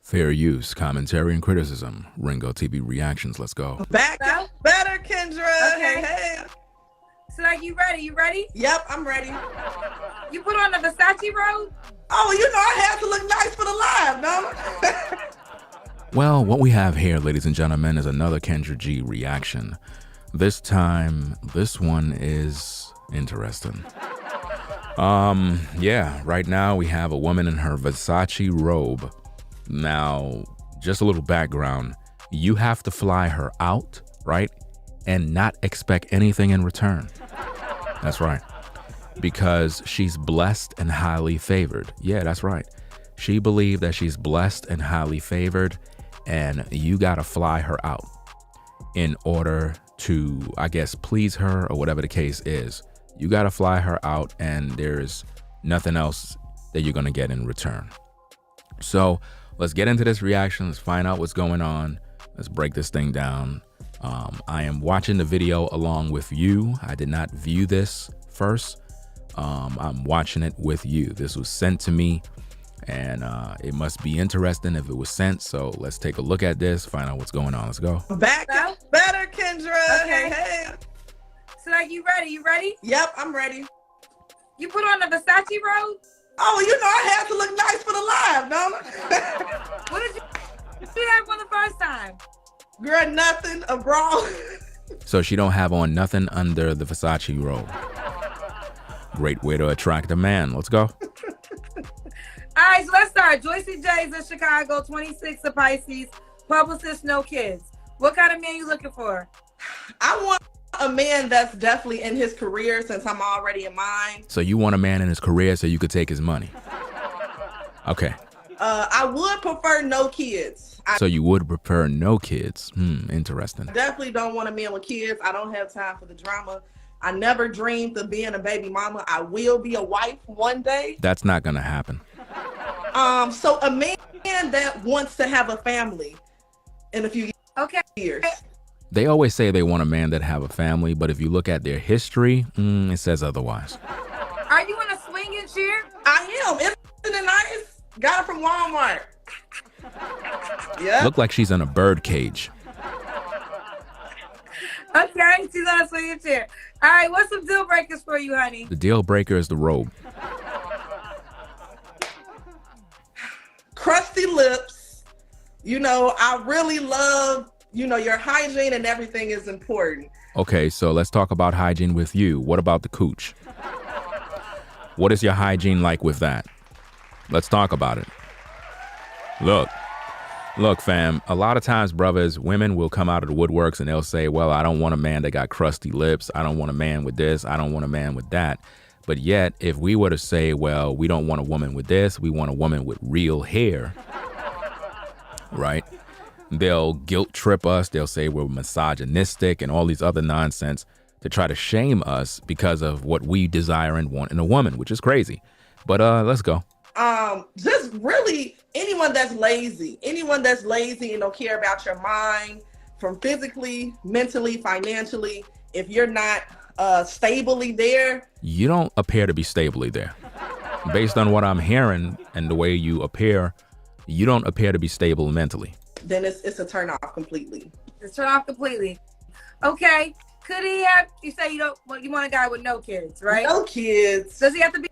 Fair use, commentary, and criticism. Ringo TV reactions. Let's go. Back up better, Kendra. Okay. Hey. So, like, you ready? You ready? Yep, I'm ready. You put on the Versace robe? Oh, you know I have to look nice for the live, no? Well, what we have here, ladies and gentlemen, is another Kendra G reaction. This time, this one is interesting. Yeah, right now we have a woman in her Versace robe. Now, just a little background. You have to fly her out, right? And not expect anything in return. That's right. Because she's blessed and highly favored. Yeah, that's right. She believed that she's blessed and highly favored, and you gotta fly her out in order to, I guess, please her or whatever the case is. You gotta fly her out, and there's nothing else that you're gonna get in return. So let's get into this reaction. Let's find out what's going on. Let's break this thing down. I am watching the video along with you. I did not view this first. I'm watching it with you. This was sent to me, and it must be interesting if it was sent. So let's take a look at this, find out what's going on. Let's go. Back up better, Kendra. Okay. Hey. So, like, you ready? You ready? Yep, I'm ready. You put on the Versace robe? Oh, you know I have to look nice for the live, no? What did you have for the first time? Girl, nothing, a bra. So she don't have on nothing under the Versace robe. Great way to attract a man. Let's go. All right, so let's start. Joycey J is in Chicago, 26 of Pisces, publicist, no kids. What kind of man you looking for? I want a man that's definitely in his career since I'm already in mine. So you want a man in his career so you could take his money. Okay. I would prefer no kids. So you would prefer no kids. Interesting. Definitely don't want a man with kids. I don't have time for the drama. I never dreamed of being a baby mama. I will be a wife one day. That's not gonna happen. So a man that wants to have a family in a few years. They always say they want a man that have a family, but if you look at their history, it says otherwise. Are you in a swinging chair? I am. Isn't it nice? Got it from Walmart. Yeah. Look like she's in a bird cage. Okay, she's on a swinging chair. All right, what's some deal breakers for you, honey? The deal breaker is the robe. Crusty lips. You know, I really love, your hygiene and everything is important. Okay, so let's talk about hygiene with you. What about the cooch? What is your hygiene like with that? Let's talk about it. Look, fam, a lot of times, brothers, women will come out of the woodworks and they'll say, well, I don't want a man that got crusty lips. I don't want a man with this. I don't want a man with that. But yet, if we were to say, well, we don't want a woman with this, we want a woman with real hair, right? They'll guilt trip us. They'll say we're misogynistic and all these other nonsense to try to shame us because of what we desire and want in a woman, which is crazy. But let's go. Just really anyone that's lazy and don't care about your mind, from physically, mentally, financially. If you're not stably there, you don't appear to be stably there. Based on what I'm hearing and the way you appear, you don't appear to be stable mentally. Then it's a turn off completely. It's turn off completely. Okay. Could he have? You say you want a guy with no kids, right? No kids. Does he have to be?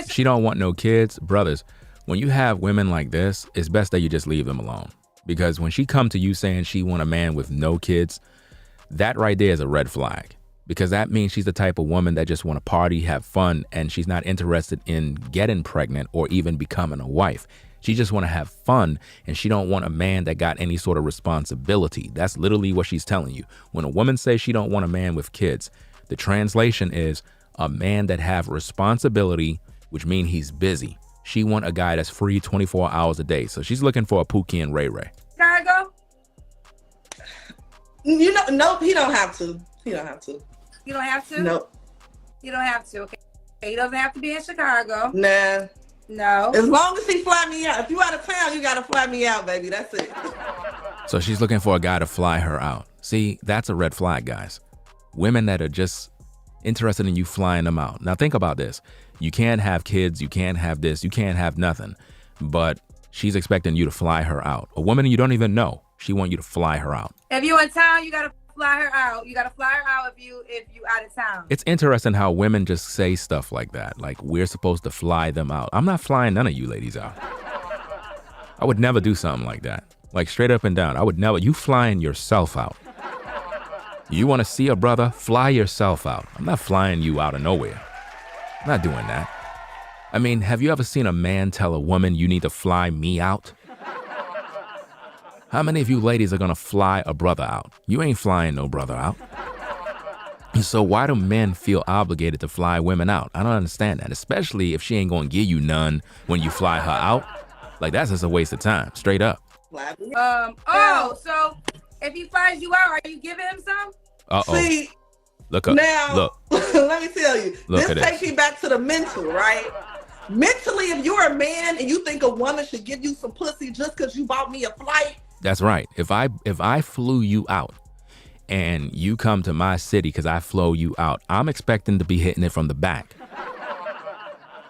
She don't want no kids. Brothers, when you have women like this, it's best that you just leave them alone. Because when she come to you saying she want a man with no kids, that right there is a red flag. Because that means she's the type of woman that just want to party, have fun, and she's not interested in getting pregnant or even becoming a wife. She just want to have fun, and she don't want a man that got any sort of responsibility. That's literally what she's telling you. When a woman says she don't want a man with kids, the translation is a man that have responsibility, which means he's busy. She want a guy that's free 24 hours a day. So she's looking for a Pookie and Ray Ray. Chicago? Nope, he don't have to. He don't have to. You don't have to? Nope. You don't have to, okay. He doesn't have to be in Chicago. Nah. No. As long as he fly me out. If you out of town, you gotta fly me out, baby. That's it. So she's looking for a guy to fly her out. See, that's a red flag, guys. Women that are just interested in you flying them out. Now think about this. You can't have kids, you can't have this, you can't have nothing. But she's expecting you to fly her out. A woman you don't even know, she want you to fly her out. If you in town, you gotta fly her out. You gotta fly her out if you out of town. It's interesting how women just say stuff like that. Like we're supposed to fly them out. I'm not flying none of you ladies out. I would never do something like that. Like straight up and down. I would never. You flying yourself out. You want to see a brother? Fly yourself out. I'm not flying you out of nowhere. I'm not doing that. I mean, have you ever seen a man tell a woman you need to fly me out? How many of you ladies are going to fly a brother out? You ain't flying no brother out. So why do men feel obligated to fly women out? I don't understand that, especially if she ain't going to give you none when you fly her out. Like, that's just a waste of time, straight up. So if he flies you out, are you giving him some? Uh-oh. See, look up. now, Look. let me tell you, Look this takes me back to the mental, right? Mentally, if you're a man and you think a woman should give you some pussy just because you bought me a flight. That's right. If I flew you out and you come to my city because I flew you out, I'm expecting to be hitting it from the back.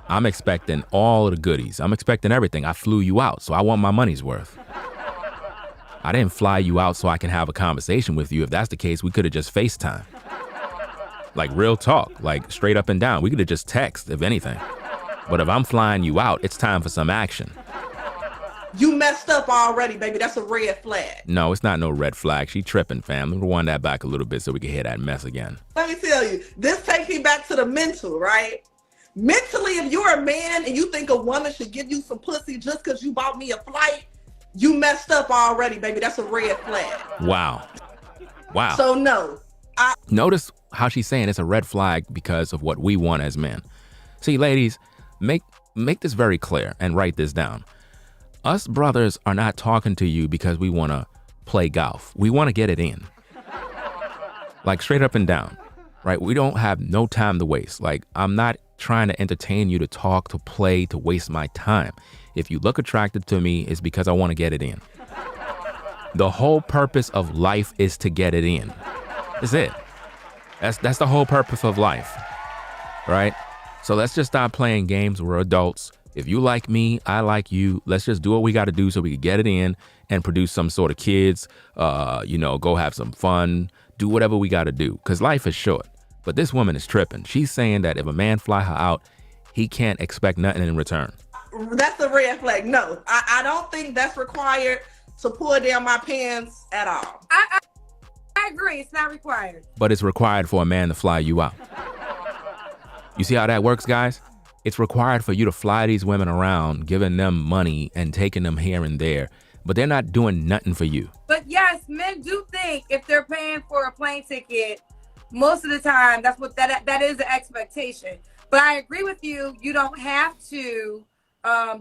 I'm expecting all of the goodies. I'm expecting everything. I flew you out, so I want my money's worth. I didn't fly you out so I can have a conversation with you. If that's the case, we could have just FaceTime. Like real talk, like straight up and down. We could have just text, if anything. But if I'm flying you out, it's time for some action. You messed up already, baby. That's a red flag. No, it's not no red flag. She tripping, fam. Let me rewind that back a little bit so we can hear that mess again. Let me tell you, this takes me back to the mental, right? Mentally, if you're a man and you think a woman should give you some pussy just because you bought me a flight, you messed up already, baby. That's a red flag. Wow. So no. Notice how she's saying it's a red flag because of what we want as men. See, ladies, make this very clear and write this down. Us brothers are not talking to you because we want to play golf. We want to get it in. Like straight up and down, right? We don't have no time to waste. Like I'm not trying to entertain you, to talk, to play, to waste my time. If you look attracted to me, it's because I want to get it in. The whole purpose of life is to get it in. That's it. That's the whole purpose of life, right? So let's just stop playing games. We're adults. If you like me, I like you. Let's just do what we got to do so we can get it in and produce some sort of kids, go have some fun, do whatever we got to do, because life is short. But this woman is tripping. She's saying that if a man fly her out, he can't expect nothing in return. That's a red flag. No, I don't think that's required to pull down my pants at all. I agree. It's not required. But it's required for a man to fly you out. You see how that works, guys? It's required for you to fly these women around, giving them money and taking them here and there, but they're not doing nothing for you. But yes, men do think if they're paying for a plane ticket, most of the time that is the expectation. But I agree with you. You don't have to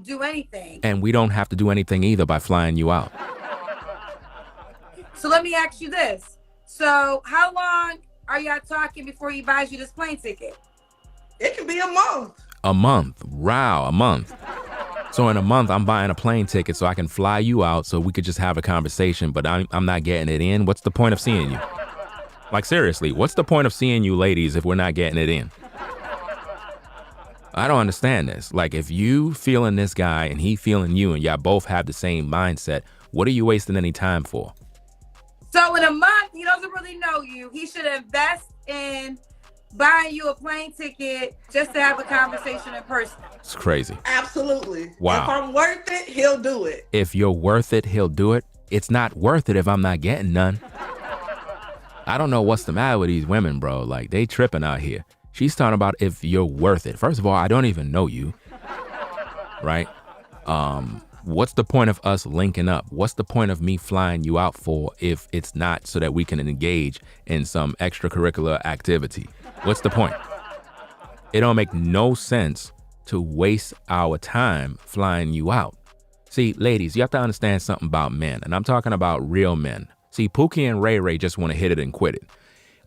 do anything. And we don't have to do anything either by flying you out. So let me ask you this. So how long are y'all talking before he buys you this plane ticket? It can be a month. A month. Wow, a month. So in a month, I'm buying a plane ticket so I can fly you out so we could just have a conversation, but I'm not getting it in. What's the point of seeing you? Like, seriously, what's the point of seeing you ladies if we're not getting it in? I don't understand this. Like, if you feeling this guy and he feeling you and y'all both have the same mindset, what are you wasting any time for? So in a month, he doesn't really know you. He should invest in buying you a plane ticket just to have a conversation in person. It's crazy. Absolutely. Wow. If I'm worth it, he'll do it. If you're worth it, he'll do it. It's not worth it if I'm not getting none. I don't know what's the matter with these women, bro. Like, they tripping out here. She's talking about if you're worth it. First of all, I don't even know you, right? What's the point of us linking up? What's the point of me flying you out for if it's not so that we can engage in some extracurricular activity? What's the point? It don't make no sense to waste our time flying you out. See, ladies, you have to understand something about men, and I'm talking about real men. See, Pookie and Ray Ray just want to hit it and quit it.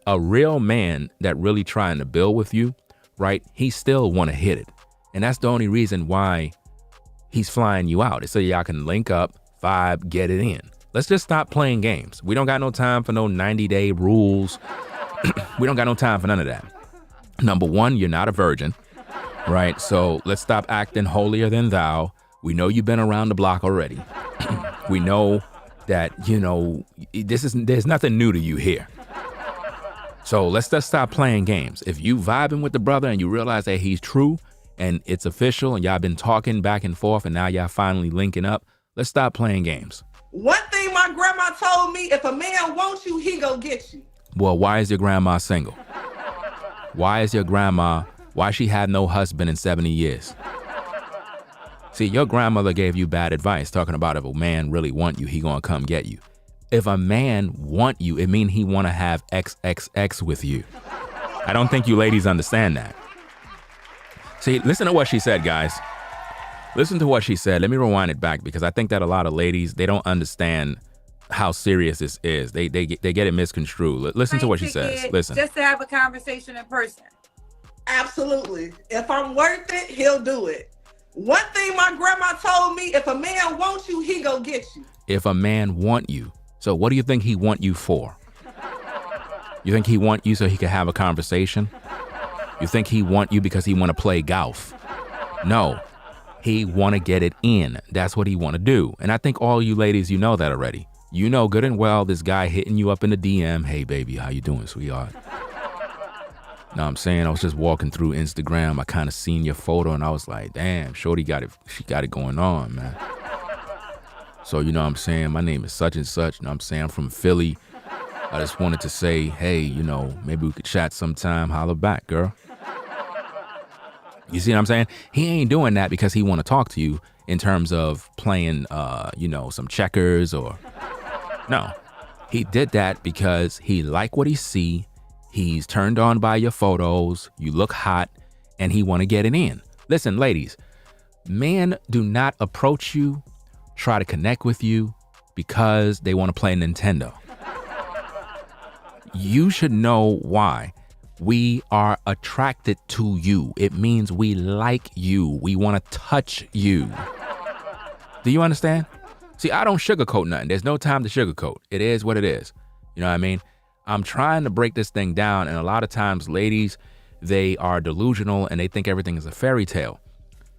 A real man that really trying to build with you, right? He still want to hit it. And that's the only reason why he's flying you out. It's so y'all can link up, vibe, get it in. Let's just stop playing games. We don't got no time for no 90-day rules. We don't got no time for none of that. Number one, you're not a virgin, right? So let's stop acting holier than thou. We know you've been around the block already. We know that, there's nothing new to you here. So let's just stop playing games. If you vibing with the brother and you realize that he's true and it's official and y'all been talking back and forth and now y'all finally linking up, let's stop playing games. One thing my grandma told me, if a man wants you, he go get you. Well, why is your grandma single? Why she had no husband in 70 years? See, your grandmother gave you bad advice talking about if a man really want you, he gonna come get you. If a man want you, it mean he wanna have XXX with you. I don't think you ladies understand that. See, listen to what she said, guys. Listen to what she said. Let me rewind it back because I think that a lot of ladies, they don't understand how serious this is. They get it misconstrued. Listen to what she says. Listen. Just to have a conversation in person. Absolutely. If I'm worth it, he'll do it. One thing my grandma told me, if a man wants you, he go get you. If a man want you. So what do you think he want you for? You think he want you so he can have a conversation? You think he want you because he want to play golf? No. He want to get it in. That's what he want to do. And I think all you ladies, you know that already. You know good and well this guy hitting you up in the DM. Hey, baby, how you doing, sweetheart? Know what I'm saying? I was just walking through Instagram. I kind of seen your photo and I was like, damn, shorty got it. She got it going on, man. So, you know what I'm saying? My name is such and such. You know what I'm saying? I'm from Philly. I just wanted to say, hey, maybe we could chat sometime. Holla back, girl. You see what I'm saying? He ain't doing that because he want to talk to you in terms of playing, some checkers or... No. He did that because he like what he see. He's turned on by your photos. You look hot and he want to get it in. Listen, ladies, men do not approach you, try to connect with you because they want to play Nintendo. You should know why. We are attracted to you. It means we like you. We want to touch you. Do you understand? See, I don't sugarcoat nothing. There's no time to sugarcoat. It is what it is. You know what I mean? I'm trying to break this thing down. And a lot of times, ladies, they are delusional and they think everything is a fairy tale.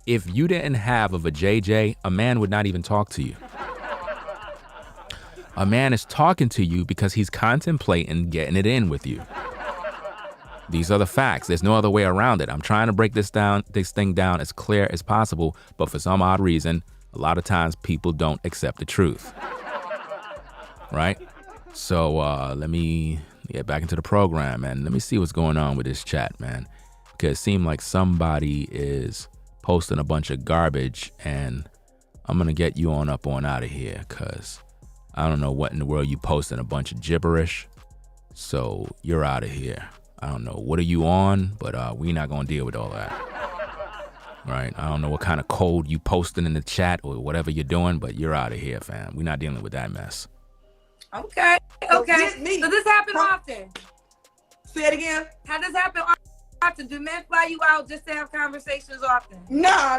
If you didn't have a vajayjay, a man would not even talk to you. A man is talking to you because he's contemplating getting it in with you. These are the facts. There's no other way around it. I'm trying to break this thing down as clear as possible, but for some odd reason, a lot of times people don't accept the truth. Right? So let me get back into the program and let me see what's going on with this chat, man. Because it seemed like somebody is posting a bunch of garbage and I'm going to get you on up on out of here because I don't know what in the world you posting a bunch of gibberish. So you're out of here. I don't know. What are you on? But we're not going to deal with all that. Right? I don't know what kind of code you posting in the chat or whatever you're doing, but you're out of here, fam. We're not dealing with that mess. Okay. So this happens often. Say it again. How does happen often? Do men fly you out just to have conversations often? Nah.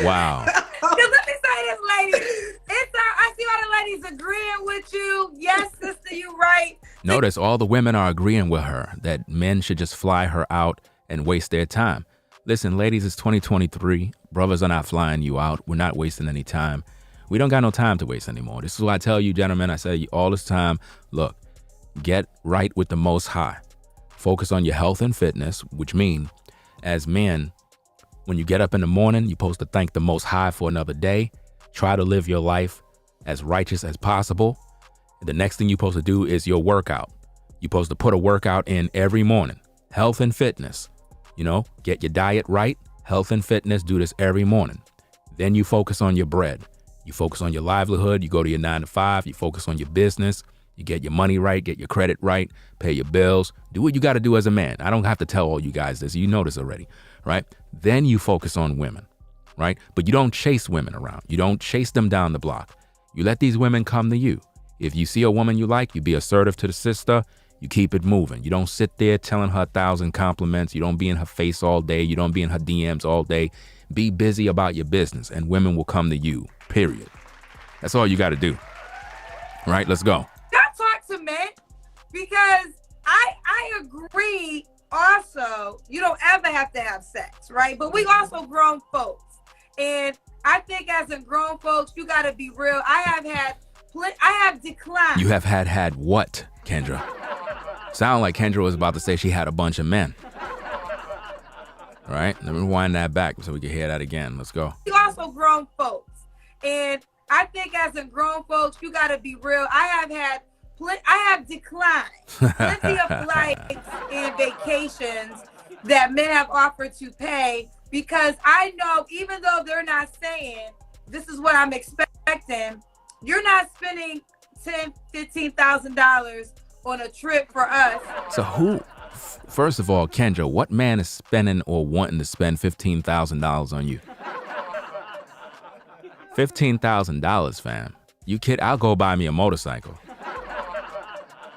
Wow. Because let me say this, ladies. I see all the ladies agreeing with you. Yes, sister, you right. Notice all the women are agreeing with her that men should just fly her out and waste their time. Listen, ladies, it's 2023. Brothers are not flying you out. We're not wasting any time. We don't got no time to waste anymore. This is why I tell you, gentlemen, I say all this time, look, get right with the Most High. Focus on your health and fitness, which mean as men, when you get up in the morning, you're supposed to thank the Most High for another day. Try to live your life as righteous as possible. The next thing you're supposed to do is your workout. You're supposed to put a workout in every morning. Health and fitness. Get your diet right. Health and fitness, do this every morning. Then you focus on your bread. You focus on your livelihood. You go to your 9 to 5. You focus on your business. You get your money right, get your credit right, pay your bills. Do what you got to do as a man. I don't have to tell all you guys this. You know this already, right? Then you focus on women, right? But you don't chase women around. You don't chase them down the block. You let these women come to you. If you see a woman you like, you be assertive to the sister. You keep it moving. You don't sit there telling her 1,000 compliments. You don't be in her face all day. You don't be in her DMs all day. Be busy about your business and women will come to you, period. That's all you got to do. Right? Let's go. Talk to men because I agree also you don't ever have to have sex, right? But we also grown folks and I think as a grown folks, you got to be real. I have declined. You have had what, Kendra? Sound like Kendra was about to say she had a bunch of men. All right, let me rewind that back so we can hear that again. Let's go. You also grown folks. And I think as a grown folks, you got to be real. I have declined plenty of flights and vacations that men have offered to pay, because I know, even though they're not saying this is what I'm expecting, you're not spending $10,000-$15,000 on a trip for us. So first of all, Kendra, what man is spending or wanting to spend $15,000 on you? $15,000, fam. You kid? I'll go buy me a motorcycle.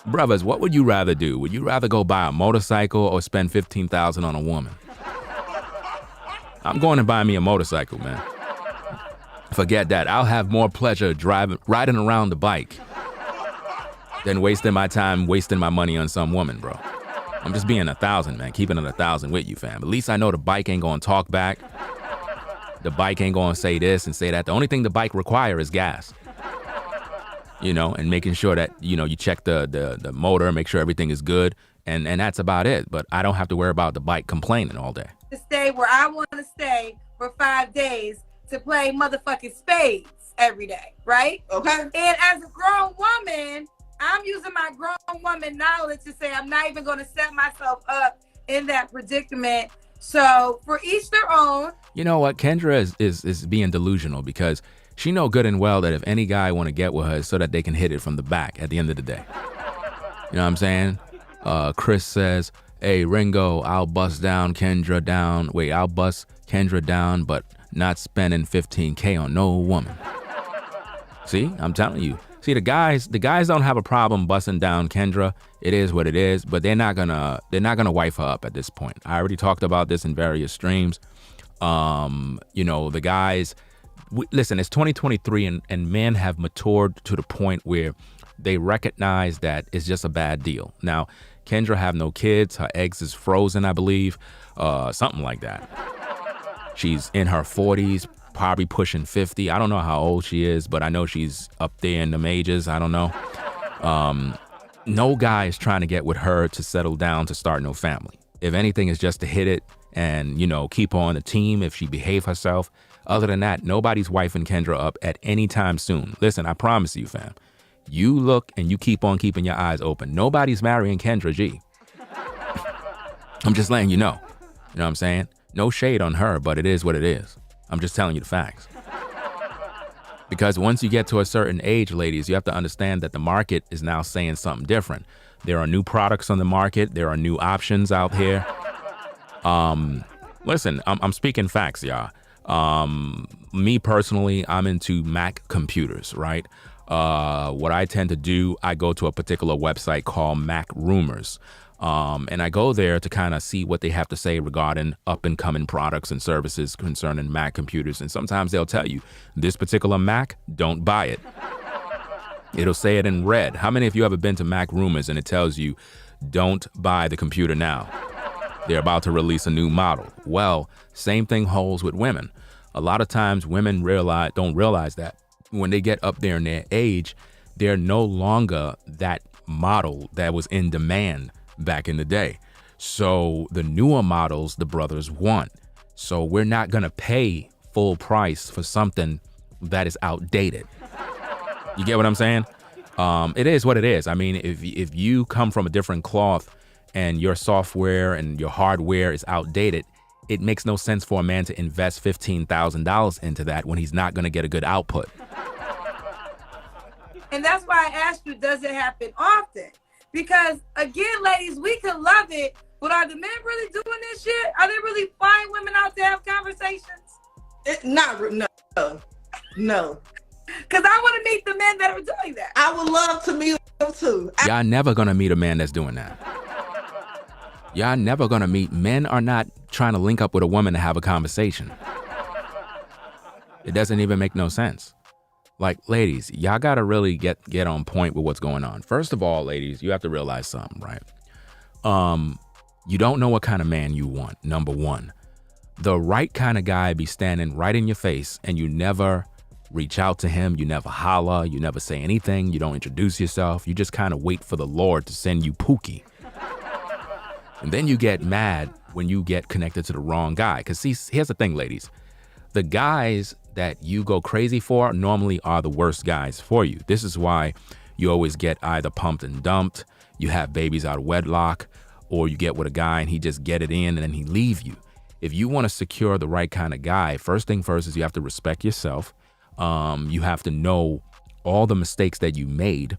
Brothers, what would you rather do? Would you rather go buy a motorcycle or spend $15,000 on a woman? I'm going to buy me a motorcycle, man. Forget that. I'll have more pleasure riding around the bike than wasting my time, wasting my money on some woman, bro. I'm just being 1,000, man. Keeping it 1,000 with you, fam. At least I know the bike ain't gonna talk back. The bike ain't gonna say this and say that. The only thing the bike require is gas. You know, and making sure that, you know, you check the motor, make sure everything is good, and that's about it. But I don't have to worry about the bike complaining all day. To stay where I want to stay for 5 days to play motherfucking spades every day, right? Okay. And as a grown woman, I'm using my grown woman knowledge to say I'm not even going to set myself up in that predicament. So for each their own. You know what? Kendra is being delusional, because she know good and well that if any guy want to get with her, it's so that they can hit it from the back at the end of the day. You know what I'm saying? Chris says, hey, Ringo, I'll bust Kendra down, but not spending $15K on no woman. See, I'm telling you. See, the guys don't have a problem busting down Kendra. It is what it is, but they're not gonna wife her up at this point. I already talked about this in various streams. You know, the guys, listen, it's 2023 and men have matured to the point where they recognize that it's just a bad deal. Now, Kendra have no kids. Her eggs is frozen, I believe, something like that. She's in her 40s, probably pushing 50. I don't know how old she is, but I know she's up there in the majors. I don't know. No guy is trying to get with her to settle down to start no family. If anything, it's just to hit it and, you know, keep her on the team if she behave herself. Other than that, nobody's wifing Kendra up at any time soon. Listen, I promise you, fam. You look and you keep on keeping your eyes open. Nobody's marrying Kendra G. I'm just letting you know. You know what I'm saying? No shade on her, but it is what it is. I'm just telling you the facts. Because once you get to a certain age, ladies, you have to understand that the market is now saying something different. There are new products on the market. There are new options out here. Listen, I'm speaking facts, y'all. Me personally, I'm into Mac computers, right? What I tend to do, I go to a particular website called Mac Rumors. And I go there to kind of see what they have to say regarding up and coming products and services concerning Mac computers. And sometimes they'll tell you, this particular Mac, don't buy it. It'll say it in red. How many of you ever been to Mac Rumors and it tells you, don't buy the computer now? They're about to release a new model. Well, same thing holds with women. A lot of times women don't realize that when they get up there in their age, they're no longer that model that was in demand back in the day. So the newer models the brothers want. So we're not going to pay full price for something that is outdated. You get what I'm saying? It is what it is. I mean, if you come from a different cloth and your software and your hardware is outdated, it makes no sense for a man to invest $15,000 into that when he's not going to get a good output. And that's why I asked you, does it happen often? Because again, ladies, we can love it, but are the men really doing this shit? Are they really flying women out to have conversations? No. Because I want to meet the men that are doing that. I would love to meet them too. Y'all never gonna meet a man that's doing that. Y'all never gonna meet. Men are not trying to link up with a woman to have a conversation. It doesn't even make no sense. Like, ladies, y'all gotta really get on point with what's going on. First of all, ladies, you have to realize something, right? You don't know what kind of man you want, number one. The right kind of guy be standing right in your face and you never reach out to him. You never holler. You never say anything. You don't introduce yourself. You just kind of wait for the Lord to send you Pookie. And then you get mad when you get connected to the wrong guy. Because see, here's the thing, ladies. The guys that you go crazy for normally are the worst guys for you. This is why you always get either pumped and dumped, you have babies out of wedlock, or you get with a guy and he just get it in and then he leave you. If you want to secure the right kind of guy, first thing first is you have to respect yourself. You have to know all the mistakes that you made.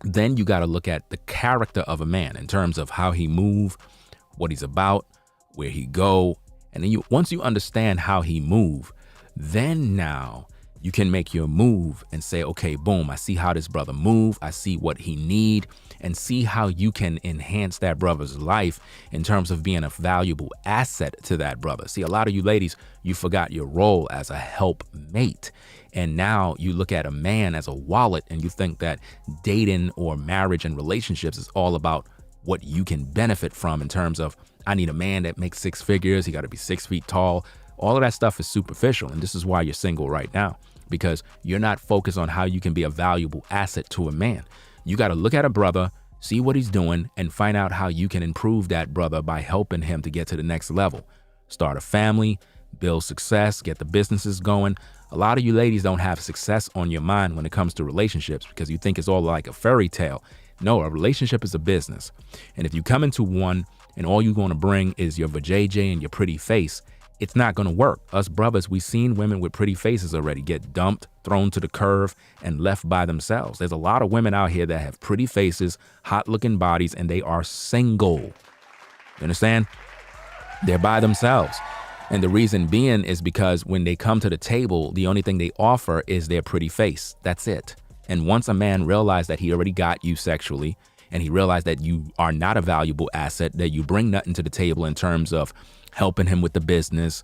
Then you got to look at the character of a man in terms of how he move, what he's about, where he go. And then once you understand how he move, then now you can make your move and say, okay, boom, I see how this brother move. I see what he need, and see how you can enhance that brother's life in terms of being a valuable asset to that brother. See, a lot of you ladies, you forgot your role as a helpmate. And now you look at a man as a wallet and you think that dating or marriage and relationships is all about what you can benefit from in terms of, I need a man that makes 6 figures. He got to be 6 feet tall. All of that stuff is superficial. And this is why you're single right now, because you're not focused on how you can be a valuable asset to a man. You got to look at a brother, see what he's doing, and find out how you can improve that brother by helping him to get to the next level. Start a family, build success, get the businesses going. A lot of you ladies don't have success on your mind when it comes to relationships because you think it's all like a fairy tale. No, a relationship is a business. And if you come into one and all you're going to bring is your vajayjay and your pretty face, it's not going to work. Us brothers, we've seen women with pretty faces already get dumped, thrown to the curve, and left by themselves. There's a lot of women out here that have pretty faces, hot looking bodies, and they are single. You understand? They're by themselves. And the reason being is because when they come to the table, the only thing they offer is their pretty face. That's it. And once a man realized that he already got you sexually, and he realized that you are not a valuable asset, that you bring nothing to the table in terms of helping him with the business,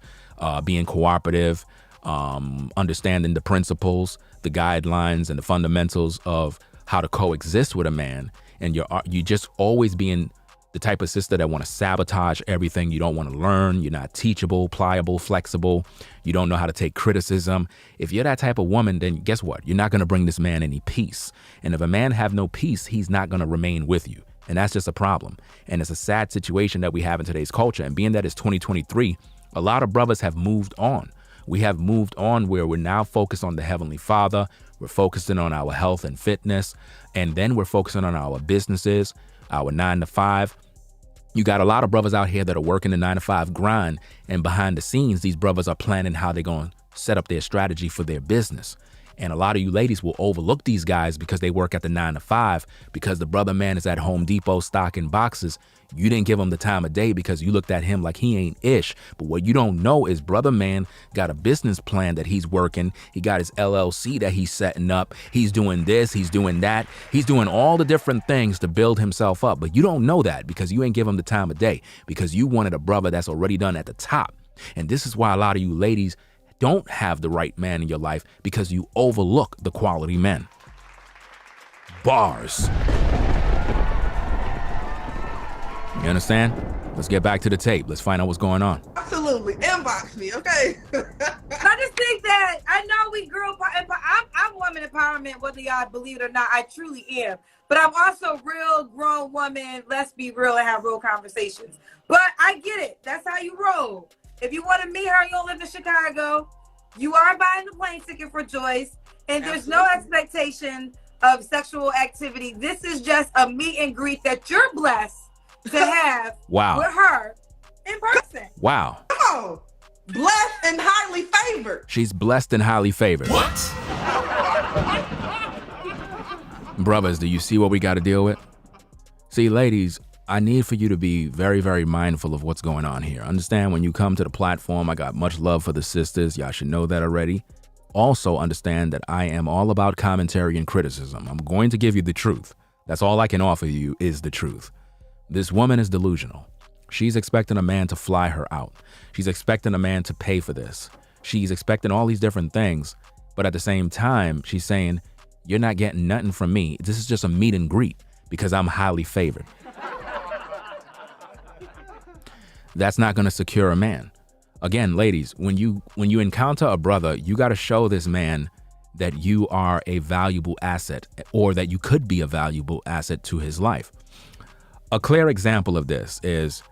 being cooperative, understanding the principles, the guidelines, and the fundamentals of how to coexist with a man, and you just always being the type of sister that want to sabotage everything. You don't want to learn. You're not teachable, pliable, flexible. You don't know how to take criticism. If you're that type of woman, then guess what? You're not going to bring this man any peace. And if a man have no peace, he's not going to remain with you. And that's just a problem. And it's a sad situation that we have in today's culture. And being that it's 2023, a lot of brothers have moved on. We have moved on where we're now focused on the Heavenly Father. We're focusing on our health and fitness. And then we're focusing on our businesses, our 9 to 5. You got a lot of brothers out here that are working the 9 to 5 grind. And behind the scenes, these brothers are planning how they're going to set up their strategy for their business. And a lot of you ladies will overlook these guys because they work at the 9 to 5, because the brother man is at Home Depot stocking boxes. You didn't give him the time of day because you looked at him like he ain't ish. But what you don't know is brother man got a business plan that he's working. He got his LLC that he's setting up. He's doing this, he's doing that. He's doing all the different things to build himself up. But you don't know that because you ain't give him the time of day, because you wanted a brother that's already done at the top. And this is why a lot of you ladies don't have the right man in your life, because you overlook the quality men. Bars. You understand? Let's get back to the tape. Let's find out what's going on. Absolutely. Inbox me, okay? I just think that I know we girl I'm woman empowerment, whether y'all believe it or not. I truly am. But I'm also real grown woman. Let's be real and have real conversations. But I get it. That's how you roll. If you want to meet her, you don't live in Chicago, you are buying the plane ticket for Joyce, and there's no expectation of sexual activity. This is just a meet and greet that you're blessed to have with her in person. Wow. Come on. Blessed and highly favored. She's blessed and highly favored. What? Brothers, do you see what we got to deal with? See, ladies, I need for you to be very, very mindful of what's going on here. Understand, when you come to the platform, I got much love for the sisters. Y'all should know that already. Also understand that I am all about commentary and criticism. I'm going to give you the truth. That's all I can offer you is the truth. This woman is delusional. She's expecting a man to fly her out. She's expecting a man to pay for this. She's expecting all these different things. But at the same time, she's saying, you're not getting nothing from me. This is just a meet and greet because I'm highly favored. That's not going to secure a man. Again, ladies, when you encounter a brother, you got to show this man that you are a valuable asset, or that you could be a valuable asset to his life. A clear example of this is,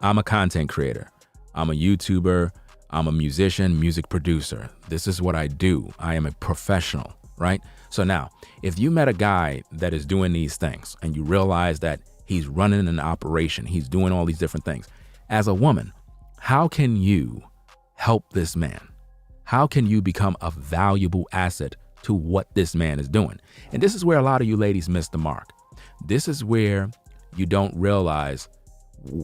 I'm a content creator. I'm a YouTuber. I'm a musician, music producer. This is what I do. I am a professional, right? So now, if you met a guy that is doing these things and you realize that he's running an operation, he's doing all these different things, as a woman, how can you help this man? How can you become a valuable asset to what this man is doing? And this is where a lot of you ladies miss the mark. This is where you don't realize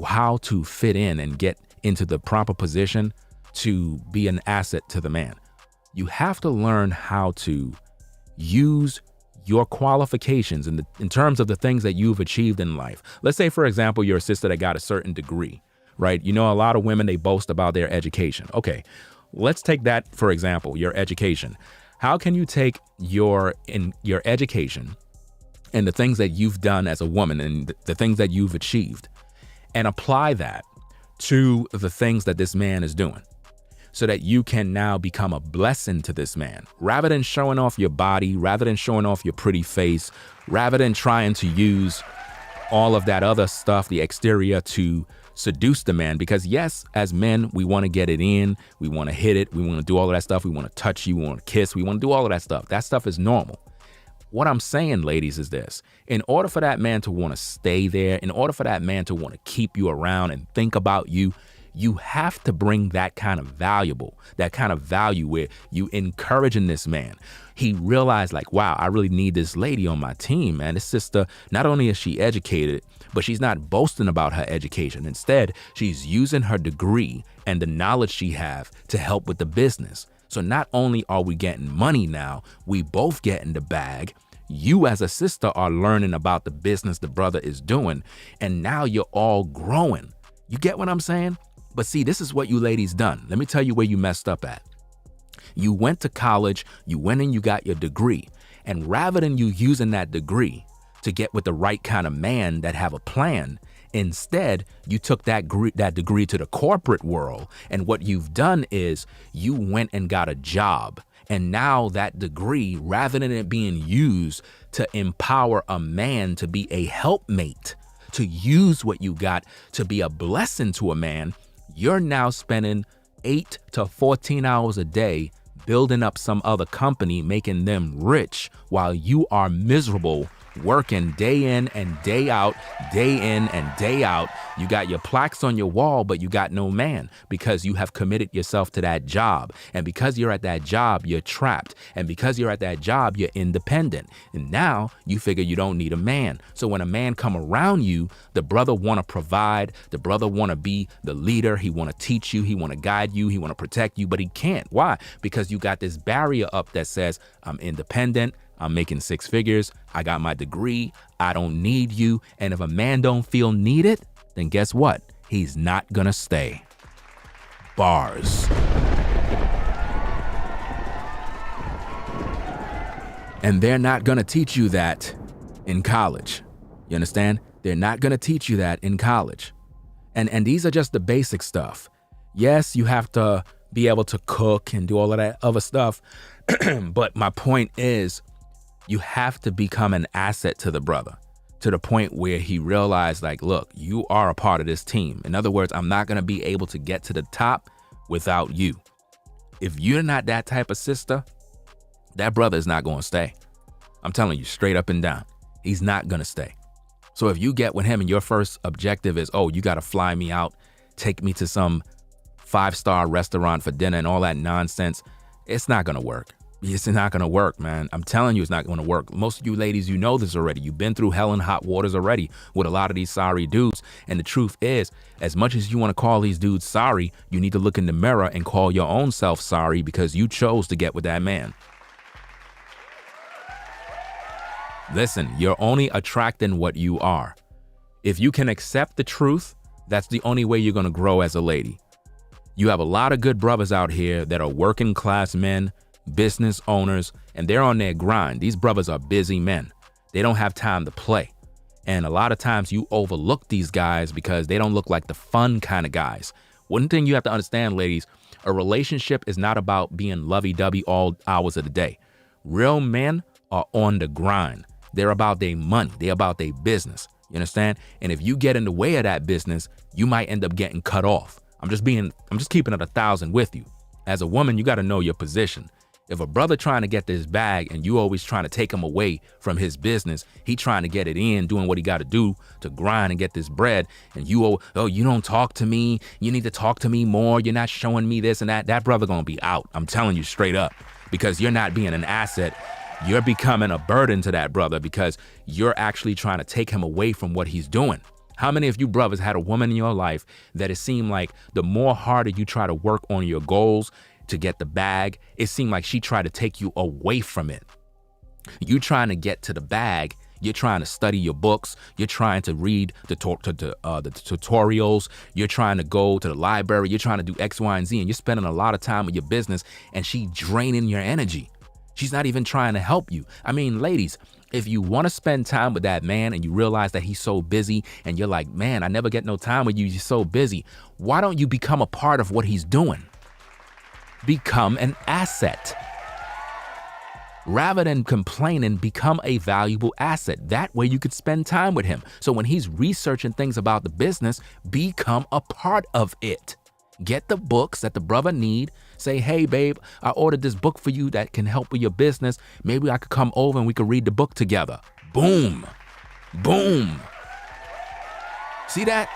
how to fit in and get into the proper position to be an asset to the man. You have to learn how to use your qualifications in terms of the things that you've achieved in life. Let's say, for example, you're a sister that got a certain degree, right? You know, a lot of women, they boast about their education. Okay, let's take that, for example, your education. How can you take your education and the things that you've done as a woman and the things that you've achieved and apply that to the things that this man is doing, so that you can now become a blessing to this man, rather than showing off your body, rather than showing off your pretty face, rather than trying to use all of that other stuff, the exterior, to seduce the man. Because yes, as men, we want to get it in, we want to hit it, we want to do all of that stuff, we want to touch you, we want to kiss, we want to do all of that stuff. That stuff is normal. What I'm saying, ladies, is this: in order for that man to want to stay there, in order for that man to want to keep you around and think about you, you have to bring that kind of value where you encouraging this man. He realized, like, wow, I really need this lady on my team, man. This sister, not only is she educated, but she's not boasting about her education. Instead, she's using her degree and the knowledge she have to help with the business. So not only are we getting money now, we both get in the bag. You as a sister are learning about the business the brother is doing, and now you're all growing. You get what I'm saying? But see, this is what you ladies done. Let me tell you where you messed up at. You went to college, you went and you got your degree, and rather than you using that degree to get with the right kind of man that have a plan, instead, you took that degree to the corporate world, and what you've done is you went and got a job. And now that degree, rather than it being used to empower a man to be a helpmate, to use what you got to be a blessing to a man, you're now spending 8 to 14 hours a day building up some other company, making them rich, while you are miserable, working day in and day out, day in and day out. You got your plaques on your wall, but you got no man, because you have committed yourself to that job. And because you're at that job, you're trapped. And because you're at that job, you're independent. And now you figure you don't need a man. So when a man come around you, the brother want to provide, the brother want to be the leader. He want to teach you. He want to guide you. He want to protect you, but he can't. Why? Because you got this barrier up that says, I'm independent. I'm making 6 figures. I got my degree. I don't need you. And if a man don't feel needed, then guess what? He's not gonna stay. Bars. And they're not gonna teach you that in college. You understand? They're not gonna teach you that in college. And these are just the basic stuff. Yes, you have to be able to cook and do all of that other stuff. But my point is, you have to become an asset to the brother, to the point where he realized, like, look, you are a part of this team. In other words, I'm not going to be able to get to the top without you. If you're not that type of sister, that brother is not going to stay. I'm telling you straight up and down, he's not going to stay. So if you get with him and your first objective is, oh, you got to fly me out, take me to some 5-star restaurant for dinner and all that nonsense, it's not going to work. It's not going to work, man. I'm telling you, it's not going to work. Most of you ladies, you know this already. You've been through hell and hot waters already with a lot of these sorry dudes. And the truth is, as much as you want to call these dudes sorry, you need to look in the mirror and call your own self sorry, because you chose to get with that man. Listen, you're only attracting what you are. If you can accept the truth, that's the only way you're going to grow as a lady. You have a lot of good brothers out here that are working class men, business owners, and they're on their grind. These brothers are busy men. They don't have time to play. And a lot of times you overlook these guys because they don't look like the fun kind of guys. One thing you have to understand, ladies, a relationship is not about being lovey-dovey all hours of the day. Real men are on the grind. They're about their money. They're about their business. You understand? And if you get in the way of that business, you might end up getting cut off. I'm just keeping it 1,000 with you. As a woman, you got to know your position. If a brother trying to get this bag and you always trying to take him away from his business, he trying to get it in, doing what he got to do to grind and get this bread, and you don't talk to me, you need to talk to me more, you're not showing me this and that brother gonna be out. I'm telling you straight up, because you're not being an asset. You're becoming a burden to that brother because you're actually trying to take him away from what he's doing. How many of you brothers had a woman in your life that it seemed like the more harder you try to work on your goals to get the bag, it seemed like she tried to take you away from it. You trying to get to the bag, you're trying to study your books, you're trying to read the tutorials, you're trying to go to the library, you're trying to do X, Y, and Z, and you're spending a lot of time with your business, and she draining your energy. She's not even trying to help you. I mean, ladies, if you want to spend time with that man and you realize that he's so busy and you're like, man, I never get no time with you, you're so busy, why don't you become a part of what he's doing? Become an asset. Rather than complaining, become a valuable asset. That way you could spend time with him. So when he's researching things about the business, become a part of it. Get the books that the brother need. Say, hey, babe, I ordered this book for you that can help with your business. Maybe I could come over and we could read the book together. Boom. Boom. See that?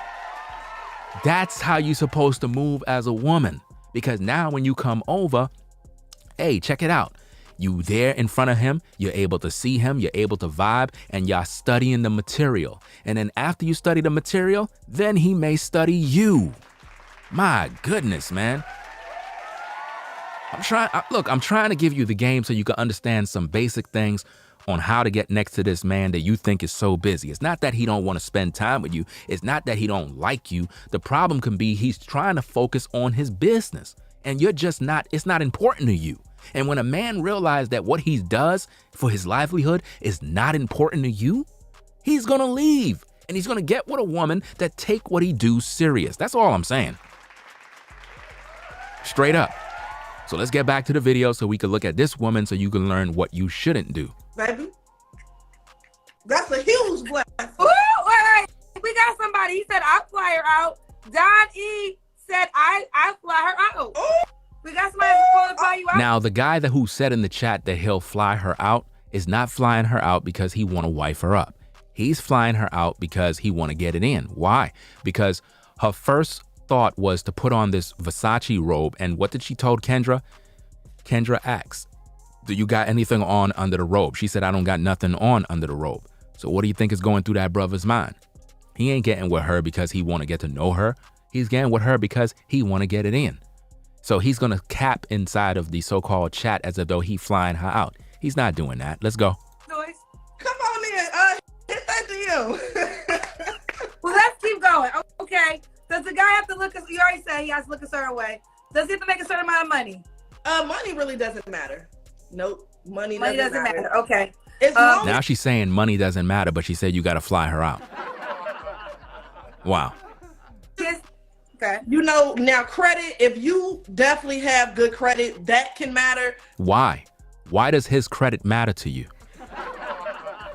That's how you're supposed to move as a woman. Because now when you come over, hey, check it out. You there in front of him, you're able to see him, you're able to vibe, and y'all studying the material. And then after you study the material, then he may study you. My goodness, man. I'm trying to give you the game so you can understand some basic things on how to get next to this man that you think is so busy. It's not that he don't want to spend time with you. It's not that he don't like you. The problem can be he's trying to focus on his business and you're just not, it's not important to you. And when a man realizes that what he does for his livelihood is not important to you, he's going to leave and he's going to get with a woman that take what he do serious. That's all I'm saying. Straight up. So let's get back to the video so we can look at this woman so you can learn what you shouldn't do. Baby, that's a huge blessing. Ooh, wait. We got somebody. He said, I fly her out. Don E said, I fly her out. Ooh. We got somebody that's going to fly you out. Now, the guy who said in the chat that he'll fly her out is not flying her out because he want to wife her up. He's flying her out because he want to get it in. Why? Because her first thought was to put on this Versace robe. And what did she told Kendra? Kendra asked, do you got anything on under the robe? She said, I don't got nothing on under the robe. So what do you think is going through that brother's mind? He ain't getting with her because he want to get to know her. He's getting with her because he want to get it in. So he's going to cap inside of the so-called chat as though he flying her out. He's not doing that. Let's go. Noise. Come on in. Hit that DM. Well, let's keep going. Okay. Does the guy have to look, you already said he has to look a certain way. Does he have to make a certain amount of money? Money really doesn't matter. Nope. Money doesn't matter. Okay. Now she's saying money doesn't matter, but she said you got to fly her out. Wow. Okay. You know, now credit, if you definitely have good credit, that can matter. Why? Why does his credit matter to you?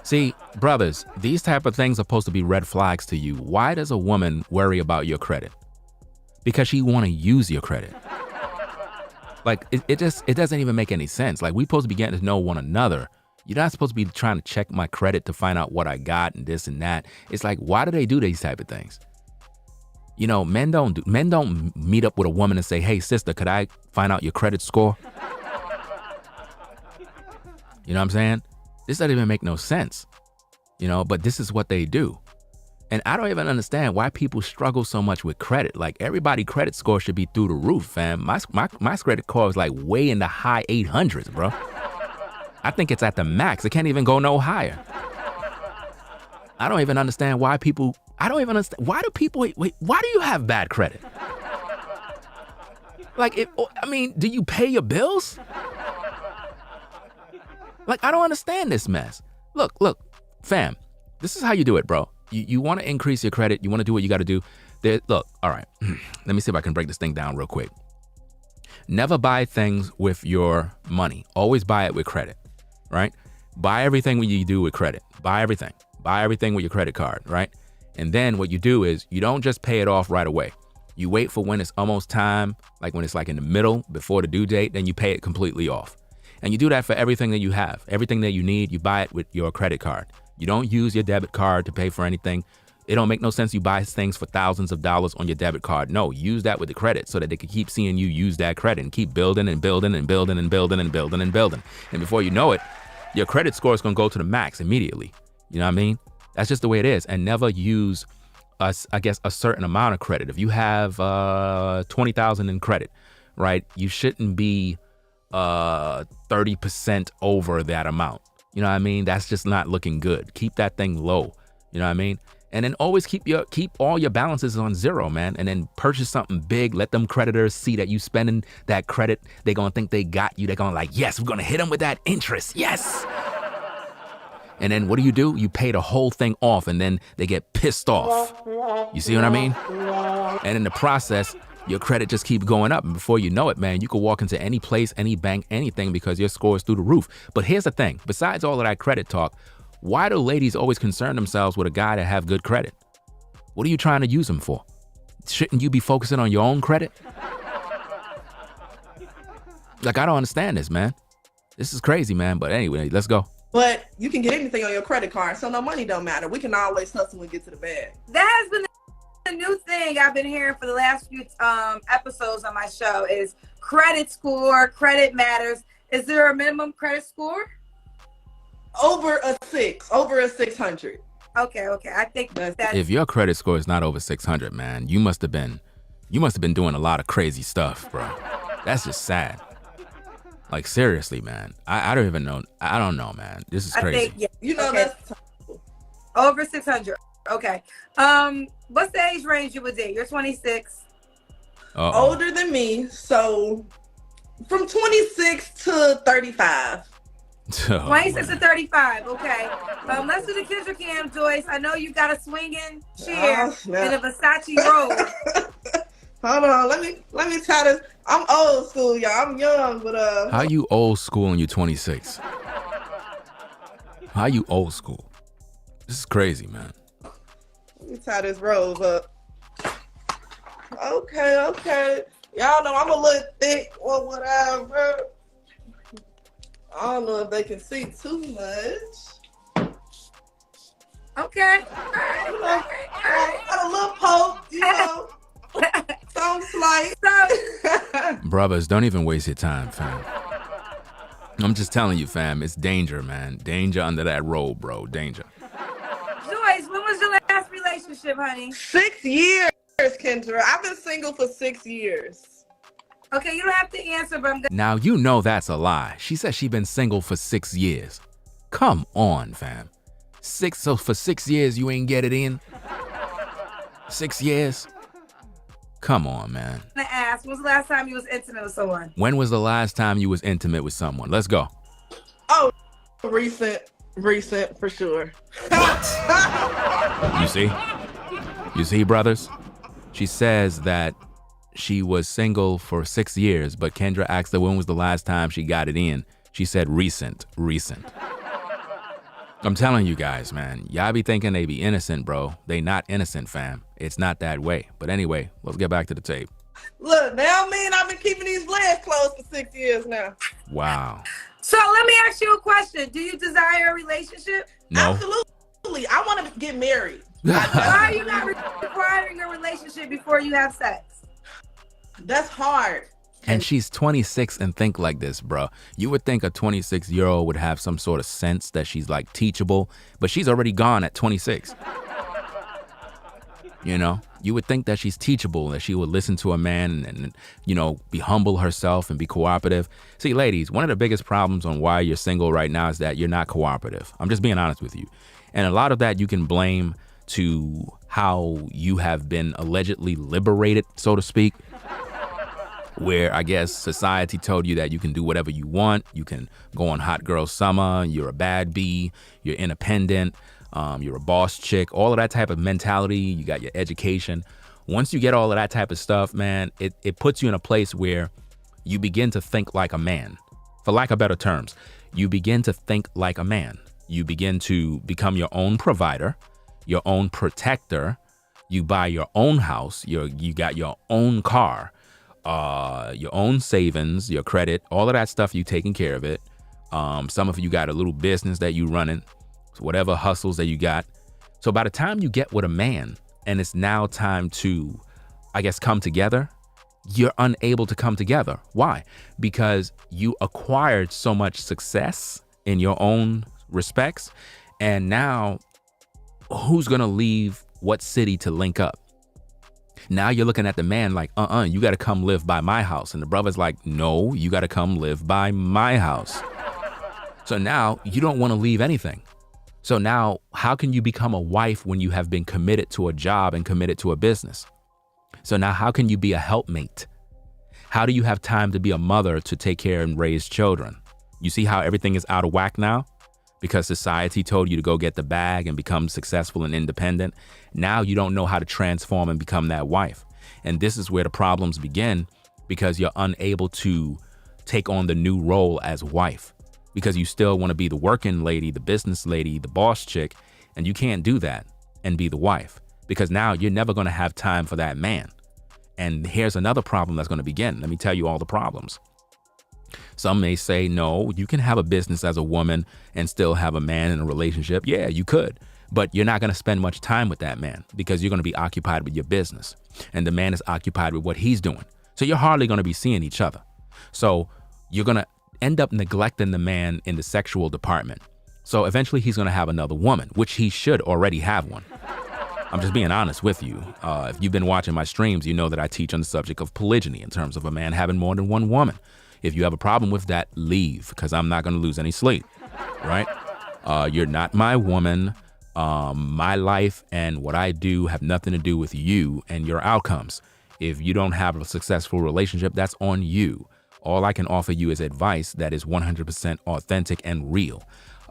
See, brothers, these type of things are supposed to be red flags to you. Why does a woman worry about your credit? Because she want to use your credit. Like, it doesn't even make any sense. Like, we supposed to be getting to know one another. You're not supposed to be trying to check my credit to find out what I got and this and that. It's like, why do they do these type of things? You know, men don't meet up with a woman and say, hey, sister, could I find out your credit score? You know what I'm saying? This doesn't even make no sense, you know, but this is what they do. And I don't even understand why people struggle so much with credit. Like, everybody credit score should be through the roof, fam. My credit score is like way in the high 800s, bro. I think it's at the max. It can't even go no higher. I don't even understand why people, why do you have bad credit? Like, do you pay your bills? Like, I don't understand this mess. Look, fam, this is how you do it, bro. You want to increase your credit. You want to do what you got to do. Look, all right. Let me see if I can break this thing down real quick. Never buy things with your money. Always buy it with credit, right? Buy everything when you do with credit. Buy everything. Buy everything with your credit card, right? And then what you do is you don't just pay it off right away. You wait for when it's almost time, like when it's like in the middle, before the due date, then you pay it completely off. And you do that for everything that you have. Everything that you need, you buy it with your credit card. You don't use your debit card to pay for anything. It don't make no sense you buy things for thousands of dollars on your debit card. No, use that with the credit so that they can keep seeing you use that credit and keep building and building and building and building and building and building. And before you know it, your credit score is going to go to the max immediately. You know what I mean? That's just the way it is. And never use, a certain amount of credit. If you have $20,000 in credit, right, you shouldn't be 30% over that amount. You know what I mean? That's just not looking good. Keep that thing low. You know what I mean? And then always keep all your balances on zero, man. And then purchase something big. Let them creditors see that you spending that credit. They're going to think they got you. They're going to like, yes, we're going to hit them with that interest. Yes. And then what do? You pay the whole thing off and then they get pissed off. You see what I mean? And in the process, your credit just keeps going up. And before you know it, man, you could walk into any place, any bank, anything because your score is through the roof. But here's the thing. Besides all of that credit talk, why do ladies always concern themselves with a guy that have good credit? What are you trying to use him for? Shouldn't you be focusing on your own credit? Like, I don't understand this, man. This is crazy, man. But anyway, let's go. But you can get anything on your credit card, so no money don't matter. We can always hustle and get to the bag. That has been a new thing I've been hearing for the last few episodes on my show is credit score, credit matters. Is there a minimum credit score? Over a 600. Okay. I think that's if your credit score is not over 600, man, you must have been doing a lot of crazy stuff, bro. That's just sad. Like, seriously, man. I don't even know. I don't know, man. This is crazy. I think, yeah. You know, okay. that's over 600. Okay. What's the age range you would date? You're 26. Older than me, so from 26 to 35. 26 to 35. Okay. Let's do the Kendra Cam, Joyce. I know you got a swinging chair in a Versace robe. Hold on, let me try this. I'm old school, y'all. I'm young, but How you old school and you 26? How you old school? This is crazy, man. Let me tie this robe up. Okay. Y'all know I'm a little thick or whatever. I don't know if they can see too much. Okay. You know, got a little poke, you know. Some slight. Brothers, don't even waste your time, fam. I'm just telling you, fam, it's danger, man. Danger under that robe, bro. Danger. Joyce, when was your last relationship, honey? 6 years, Kendra. I've been single for 6 years. Okay, you don't have to answer, but I'm gonna. Now, you know that's a lie. She said she been single for 6 years. Come on, fam. So for 6 years, you ain't get it in? 6 years? Come on, man. I'm gonna ask, when was the last time you was intimate with someone? When was the last time you was intimate with someone? Let's go. Oh, recent for sure. You see, brothers? She says that she was single for 6 years, but Kendra asked her when was the last time she got it in. She said recent. I'm telling you guys, man, y'all be thinking they be innocent, bro. They not innocent, fam. It's not that way. But anyway, let's get back to the tape. Look, now me and I've been keeping these legs closed for 6 years now. Wow. So let me ask you a question. Do you desire a relationship? No. Absolutely. I want to get married. Why are you not requiring a relationship before you have sex? That's hard. And she's 26 and think like this, bro. You would think a 26-year-old would have some sort of sense that she's like teachable, but she's already gone at 26. You know, you would think that she's teachable, that she would listen to a man and you know, be humble herself and be cooperative. See, ladies, one of the biggest problems on why you're single right now is that you're not cooperative. I'm just being honest with you. And a lot of that you can blame to how you have been allegedly liberated, so to speak, where I guess society told you that you can do whatever you want. You can go on hot girl summer. You're a bad bee. You're independent. You're a boss chick. All of that type of mentality. You got your education. Once you get all of that type of stuff, man, it puts you in a place where you begin to think like a man. For lack of better terms, you begin to think like a man. You begin to become your own provider, your own protector. You buy your own house. You got your own car, your own savings, your credit, all of that stuff. You taking care of it. Some of you got a little business that you running, whatever hustles that you got. So by the time you get with a man and it's now time to, I guess, come together, you're unable to come together. Why? Because you acquired so much success in your own respects. And now who's going to leave what city to link up? Now you're looking at the man like, you got to come live by my house. And the brother's like, no, you got to come live by my house. So now you don't want to leave anything. So now how can you become a wife when you have been committed to a job and committed to a business? So now how can you be a helpmate? How do you have time to be a mother to take care and raise children? You see how everything is out of whack now? Because society told you to go get the bag and become successful and independent. Now you don't know how to transform and become that wife. And this is where the problems begin, because you're unable to take on the new role as wife, because you still want to be the working lady, the business lady, the boss chick, and you can't do that and be the wife, because now you're never going to have time for that man. And here's another problem that's going to begin. Let me tell you all the problems. Some may say, no, you can have a business as a woman and still have a man in a relationship. Yeah, you could, but you're not going to spend much time with that man because you're going to be occupied with your business, and the man is occupied with what he's doing. So you're hardly going to be seeing each other. So you're going to end up neglecting the man in the sexual department. So eventually he's going to have another woman, which he should already have one. I'm just being honest with you. If you've been watching my streams, you know that I teach on the subject of polygyny in terms of a man having more than one woman. If you have a problem with that, leave, because I'm not going to lose any sleep, right? You're not my woman. My life and what I do have nothing to do with you and your outcomes. If you don't have a successful relationship, that's on you. All I can offer you is advice that is 100% authentic and real.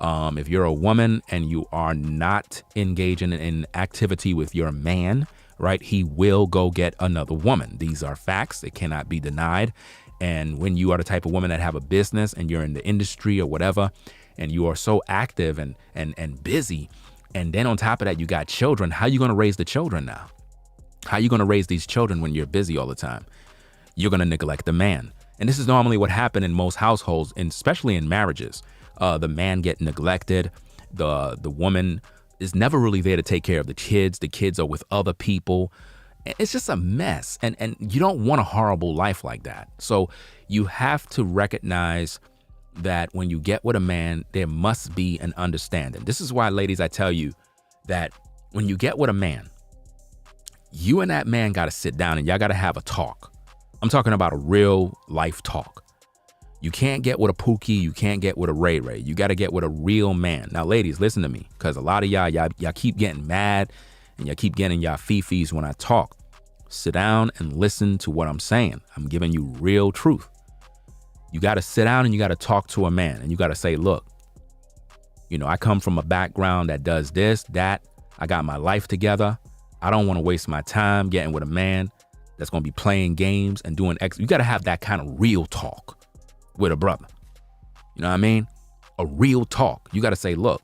If you're a woman and you are not engaging in activity with your man, right, he will go get another woman. These are facts. It cannot be denied. And when you are the type of woman that have a business and you're in the industry or whatever, and you are so active and busy, and then on top of that, you got children, how are you going to raise the children now? How are you going to raise these children when you're busy all the time? You're going to neglect the man. And this is normally what happened in most households, and especially in marriages. The man get neglected. The woman is never really there to take care of the kids. The kids are with other people. It's just a mess. And you don't want a horrible life like that. So you have to recognize that when you get with a man, there must be an understanding. This is why, ladies, I tell you that when you get with a man, you and that man got to sit down and y'all got to have a talk. I'm talking about a real life talk. You can't get with a Pookie. You can't get with a Ray Ray. You got to get with a real man. Now, ladies, listen to me, because a lot of y'all keep getting mad and y'all keep getting y'all fifis when I talk. Sit down and listen to what I'm saying. I'm giving you real truth. You got to sit down and you got to talk to a man, and you got to say, look, I come from a background that does this, that. I got my life together. I don't want to waste my time getting with a man that's going to be playing games and doing X. You got to have that kind of real talk with a brother. You know what I mean? A real talk. You got to say, look,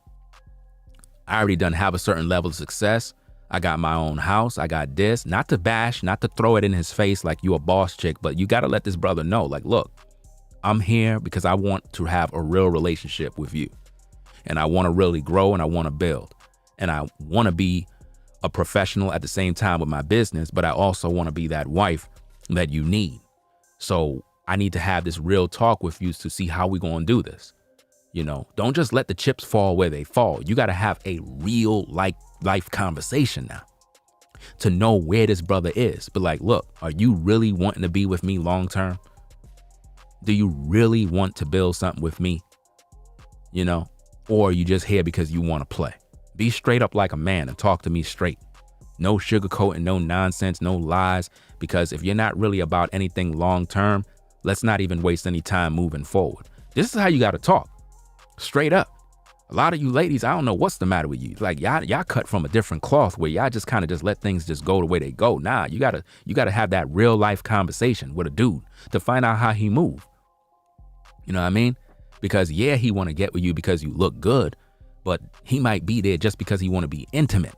I already done have a certain level of success. I got my own house. I got this. Not to bash, not to throw it in his face like you a boss chick, but you got to let this brother know, like, look, I'm here because I want to have a real relationship with you. And I want to really grow and I want to build. And I want to be a professional at the same time with my business, but I also want to be that wife that you need. So I need to have this real talk with you to see how we going to do this. Don't just let the chips fall where they fall. You got to have a real life conversation now to know where this brother is. But like, look, are you really wanting to be with me long term? Do you really want to build something with me? Or are you just here because you want to play? Be straight up like a man and talk to me straight. No sugarcoating, no nonsense, no lies. Because if you're not really about anything long term, let's not even waste any time moving forward. This is how you got to talk. Straight up. A lot of you ladies, I don't know what's the matter with you. Like y'all cut from a different cloth where y'all just kind of just let things just go the way they go. Nah, you gotta have that real life conversation with a dude to find out how he move. You know what I mean? Because yeah, he want to get with you because you look good, but he might be there just because he want to be intimate.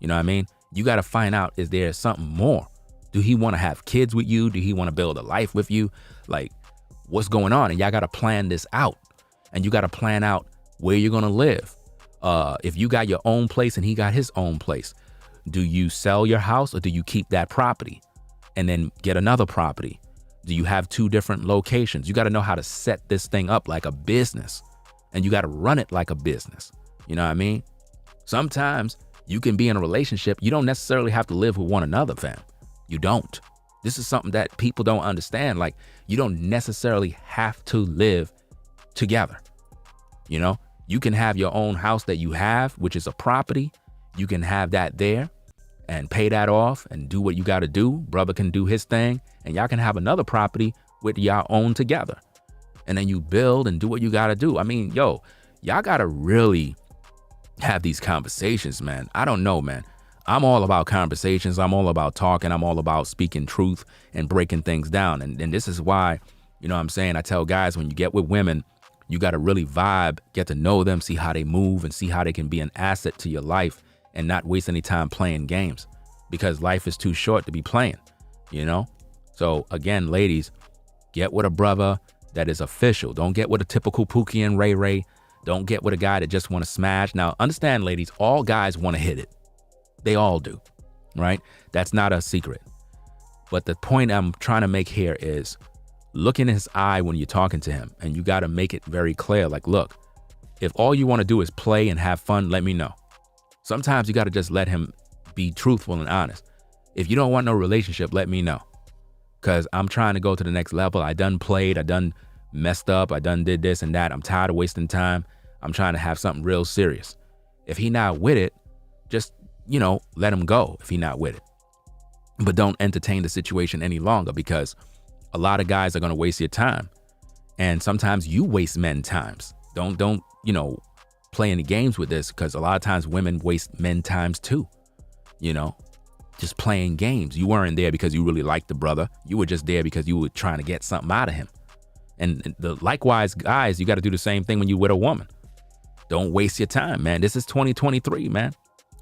You know what I mean? You got to find out, is there something more? Do he want to have kids with you? Do he want to build a life with you? Like, what's going on? And y'all got to plan this out. And you got to plan out where you're going to live. If you got your own place and he got his own place, do you sell your house or do you keep that property and then get another property? Do you have two different locations? You got to know how to set this thing up like a business, and you got to run it like a business. You know what I mean? Sometimes you can be in a relationship. You don't necessarily have to live with one another, fam. You don't. This is something that people don't understand. Like, you don't necessarily have to live together. You know, you can have your own house that you have, which is a property. You can have that there and pay that off and do what you got to do. Brother can do his thing, and y'all can have another property with y'all own together. And then you build and do what you got to do. I mean, yo, y'all got to really have these conversations, man. I don't know, man. I'm all about conversations. I'm all about talking. I'm all about speaking truth and breaking things down. And this is why, you know what I'm saying, I tell guys, when you get with women, you got to really vibe, get to know them, see how they move, and see how they can be an asset to your life and not waste any time playing games, because life is too short to be playing, you know? So again, ladies, get with a brother that is official. Don't get with a typical Pookie and Ray Ray. Don't get with a guy that just want to smash. Now, understand, ladies, all guys want to hit it. They all do, right? That's not a secret. But the point I'm trying to make here is look in his eye when you're talking to him, and you got to make it very clear. Like, look, if all you want to do is play and have fun, let me know. Sometimes you got to just let him be truthful and honest. If you don't want no relationship, let me know. Because I'm trying to go to the next level. I done played. I done messed up. I done did this and that. I'm tired of wasting time. I'm trying to have something real serious. If he not with it, just, you know, let him go if he not with it. But don't entertain the situation any longer, because a lot of guys are going to waste your time. And sometimes you waste men times. Don't, you know, play any games with this, because a lot of times women waste men times too. You know, just playing games. You weren't there because you really liked the brother. You were just there because you were trying to get something out of him. And likewise, guys, you got to do the same thing when you with a woman. Don't waste your time, man. This is 2023, man.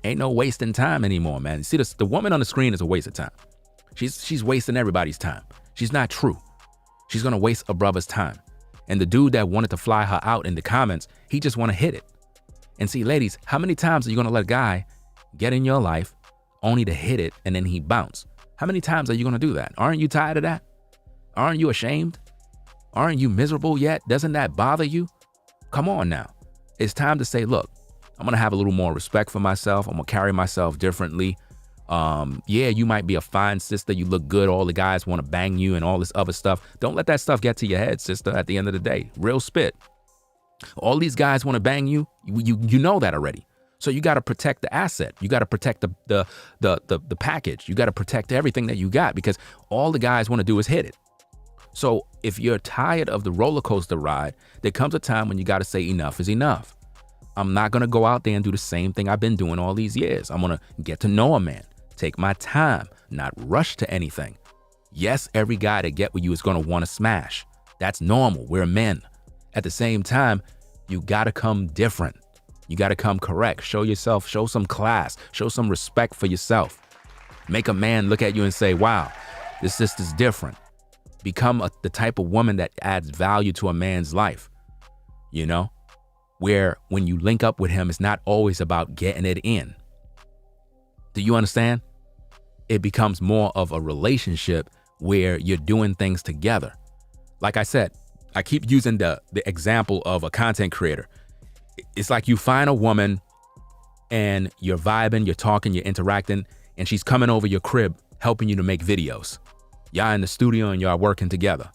Ain't no wasting time anymore, man. See, the woman on the screen is a waste of time. She's wasting everybody's time. She's not true. She's going to waste a brother's time. And the dude that wanted to fly her out in the comments, he just want to hit it. And see, ladies, how many times are you going to let a guy get in your life only to hit it and then he bounce? How many times are you going to do that? Aren't you tired of that? Aren't you ashamed? Aren't you miserable yet? Doesn't that bother you? Come on now. It's time to say, look, I'm going to have a little more respect for myself. I'm going to carry myself differently. Yeah, you might be a fine sister. You look good. All the guys want to bang you and all this other stuff. Don't let that stuff get to your head, sister, at the end of the day. Real spit. All these guys want to bang you. You know that already. So you got to protect the asset. You got to protect the package. You got to protect everything that you got, because all the guys want to do is hit it. So if you're tired of the roller coaster ride, there comes a time when you got to say enough is enough. I'm not going to go out there and do the same thing I've been doing all these years. I'm going to get to know a man, take my time, not rush to anything. Yes, every guy that get with you is going to want to smash. That's normal. We're men. At the same time, you got to come different. You got to come correct. Show yourself, show some class, show some respect for yourself. Make a man look at you and say, wow, this sister's different. Become the type of woman that adds value to a man's life, you know, where when you link up with him, it's not always about getting it in. Do you understand? It becomes more of a relationship where you're doing things together. Like I said, I keep using the example of a content creator. It's like you find a woman and you're vibing, you're talking, you're interacting, and she's coming over your crib, helping you to make videos. Y'all in the studio and y'all working together.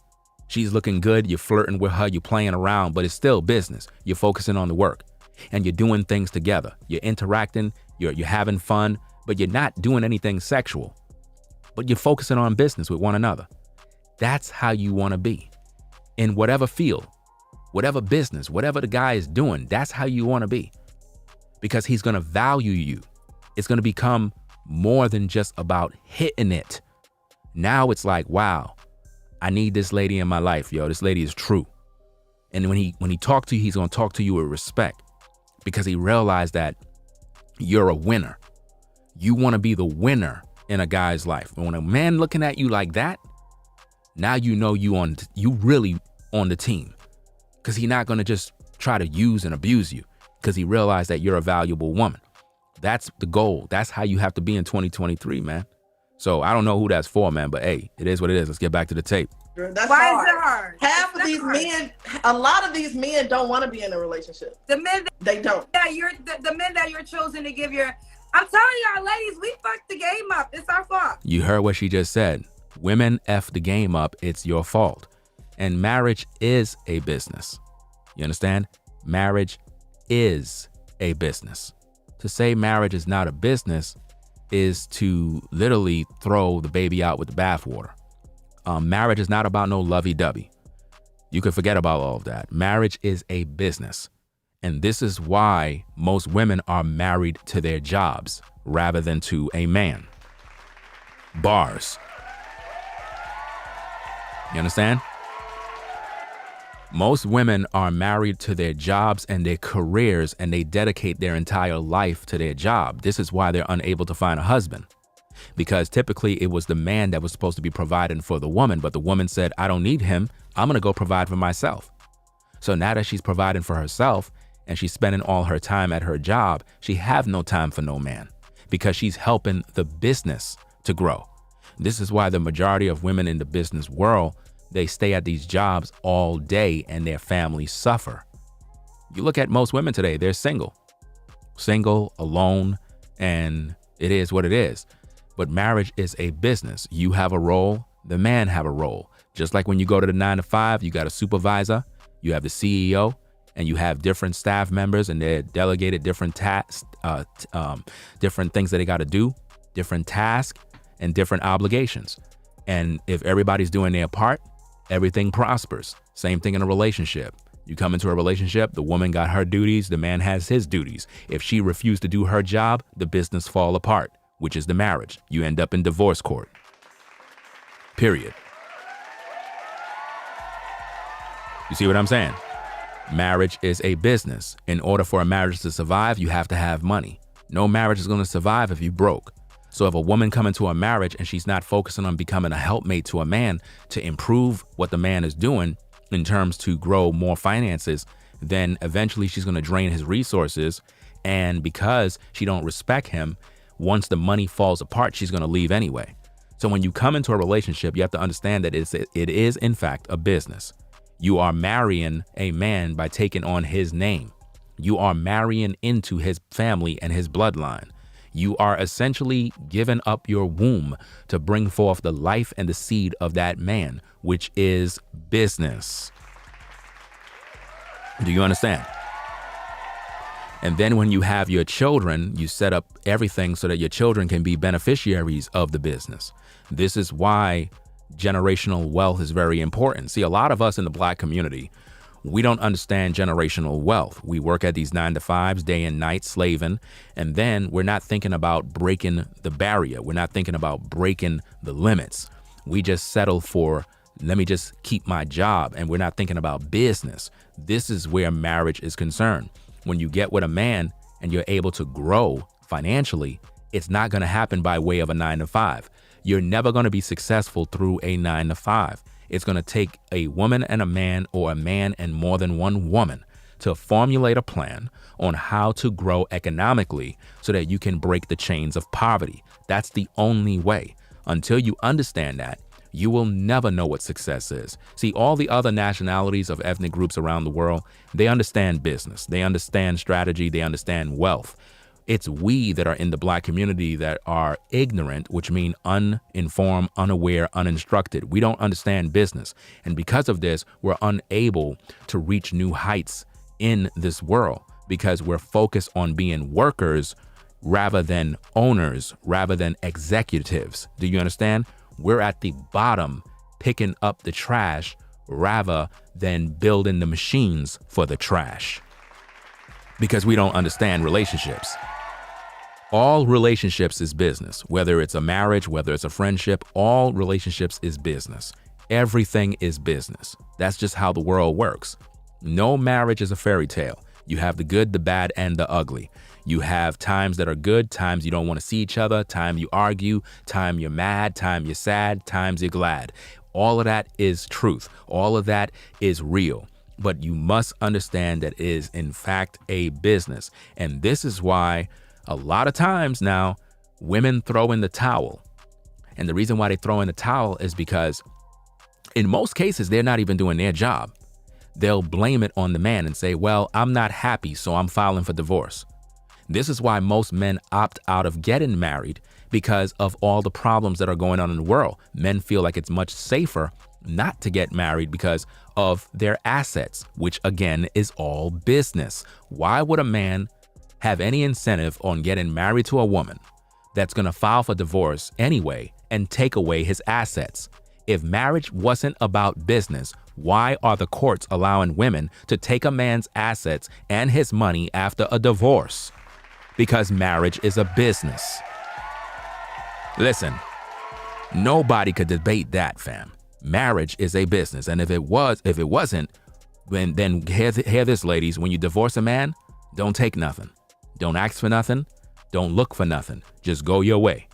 She's looking good, you're flirting with her, you're playing around, but it's still business. You're focusing on the work and you're doing things together. You're interacting, you're having fun, but you're not doing anything sexual, but you're focusing on business with one another. That's how you want to be in whatever field. whatever business, whatever the guy is doing, that's how you want to be, because he's going to value you. It's going to become more than just about hitting it. Now it's like, wow, I need this lady in my life, yo. This lady is true. And when he talks to you, he's going to talk to you with respect, because he realized that you're a winner. You want to be the winner in a guy's life. And when a man looking at you like that, now you know you really on the team, because he's not going to just try to use and abuse you, because he realized that you're a valuable woman. That's the goal. That's how you have to be in 2023, man. So I don't know who that's for, man, but hey, it is what it is. Let's get back to the tape. That's Why hard. is it hard? Half of these men, a lot of these men don't want to be in a relationship. The men They don't. that you're the men that you're choosing to give your, I'm telling y'all, ladies, we fucked the game up. It's our fault. You heard what she just said. Women F the game up. It's your fault. And marriage is a business. You understand? Marriage is a business. To say marriage is not a business is to literally throw the baby out with the bathwater. Marriage is not about no lovey-dovey. You can forget about all of that. Marriage is a business. And this is why most women are married to their jobs rather than to a man. Bars. You understand? Most women are married to their jobs and their careers, and they dedicate their entire life to their job. This is why they're unable to find a husband, because typically it was the man that was supposed to be providing for the woman, but the woman said, I don't need him. I'm going to go provide for myself. So now that she's providing for herself and she's spending all her time at her job, she have no time for no man, because she's helping the business to grow. This is why the majority of women in the business world, they stay at these jobs all day and their families suffer. You look at most women today, they're single, alone, and it is what it is. But marriage is a business. You have a role, the man have a role. Just like when you go to the 9 to 5, you got a supervisor, you have the CEO, and you have different staff members, and they're delegated different tasks, different things that they got to do, different tasks and different obligations. And if everybody's doing their part, everything prospers. Same thing in a relationship. You come into a relationship, the woman got her duties, the man has his duties. If she refused to do her job, the business fall apart, which is the marriage. You end up in divorce court. Period. You see what I'm saying? Marriage is a business. In order for a marriage to survive, you have to have money. No marriage is going to survive if you broke. So if a woman come into a marriage and she's not focusing on becoming a helpmate to a man to improve what the man is doing in terms to grow more finances, then eventually she's going to drain his resources. And because she don't respect him, once the money falls apart, she's going to leave anyway. So when you come into a relationship, you have to understand that it is in fact a business. You are marrying a man by taking on his name. You are marrying into his family and his bloodline. You are essentially giving up your womb to bring forth the life and the seed of that man, which is business. Do you understand? And then when you have your children, you set up everything so that your children can be beneficiaries of the business. This is why generational wealth is very important. See, a lot of us in the Black community, we don't understand generational wealth. We work at these 9 to 5s, day and night, slaving, and then we're not thinking about breaking the barrier. We're not thinking about breaking the limits. We just settle for, let me just keep my job, and we're not thinking about business. This is where marriage is concerned. When you get with a man and you're able to grow financially, it's not going to happen by way of a 9 to 5. You're never going to be successful through a 9 to 5. It's going to take a woman and a man, or a man and more than one woman, to formulate a plan on how to grow economically so that you can break the chains of poverty. That's the only way. Until you understand that, you will never know what success is. See, all the other nationalities of ethnic groups around the world, they understand business, they understand strategy, they understand wealth. It's we that are in the Black community that are ignorant, which means uninformed, unaware, uninstructed. We don't understand business. And because of this, we're unable to reach new heights in this world, because we're focused on being workers rather than owners, rather than executives. Do you understand? We're at the bottom picking up the trash rather than building the machines for the trash. Because we don't understand relationships. All relationships is business, whether it's a marriage, whether it's a friendship, all relationships is business. Everything is business. That's just how the world works. No marriage is a fairy tale. You have the good, the bad, and the ugly. You have times that are good, times you don't want to see each other, time you argue, time you're mad, time you're sad, times you're glad. All of that is truth. All of that is real. But you must understand that it is, in fact, a business. And this is why a lot of times now women throw in the towel. And the reason why they throw in the towel is because in most cases, they're not even doing their job. They'll blame it on the man and say, well, I'm not happy, so I'm filing for divorce. This is why most men opt out of getting married, because of all the problems that are going on in the world. Men feel like it's much safer not to get married because of their assets, which again is all business. Why would a man have any incentive on getting married to a woman that's going to file for divorce anyway and take away his assets? If marriage wasn't about business, why are the courts allowing women to take a man's assets and his money after a divorce? Because marriage is a business. Listen, nobody could debate that, fam. Marriage is a business. And if it wasn't, then hear this, ladies. When you divorce a man, don't take nothing. Don't ask for nothing. Don't look for nothing. Just go your way.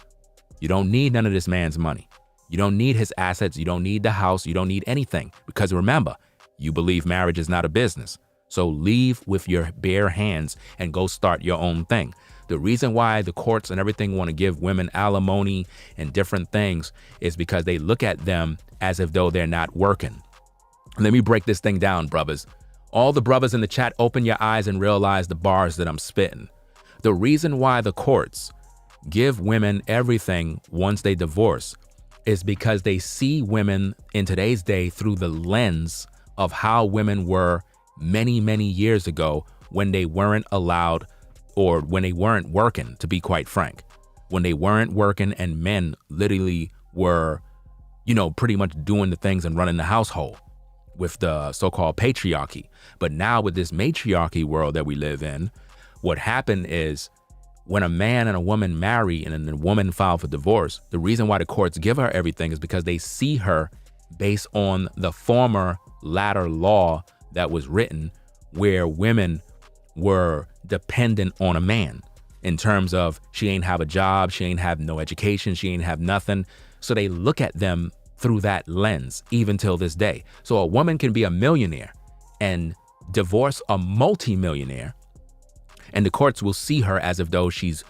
You don't need none of this man's money. You don't need his assets. You don't need the house. You don't need anything. Because remember, you believe marriage is not a business. So leave with your bare hands and go start your own thing. The reason why the courts and everything want to give women alimony and different things is because they look at them as if though they're not working. Let me break this thing down, brothers. All the brothers in the chat, open your eyes and realize the bars that I'm spitting. The reason why the courts give women everything once they divorce is because they see women in today's day through the lens of how women were many, many years ago when they weren't allowed, or when they weren't working, to be quite frank. When they weren't working and men literally were, pretty much doing the things and running the household with the so-called patriarchy. But now with this matriarchy world that we live in, what happened is when a man and a woman marry and then the woman file for divorce, the reason why the courts give her everything is because they see her based on the former latter law that was written, where women were dependent on a man in terms of she ain't have a job, she ain't have no education, she ain't have nothing. So they look at them through that lens, even till this day. So a woman can be a millionaire and divorce a multimillionaire, and the courts will see her as if though she's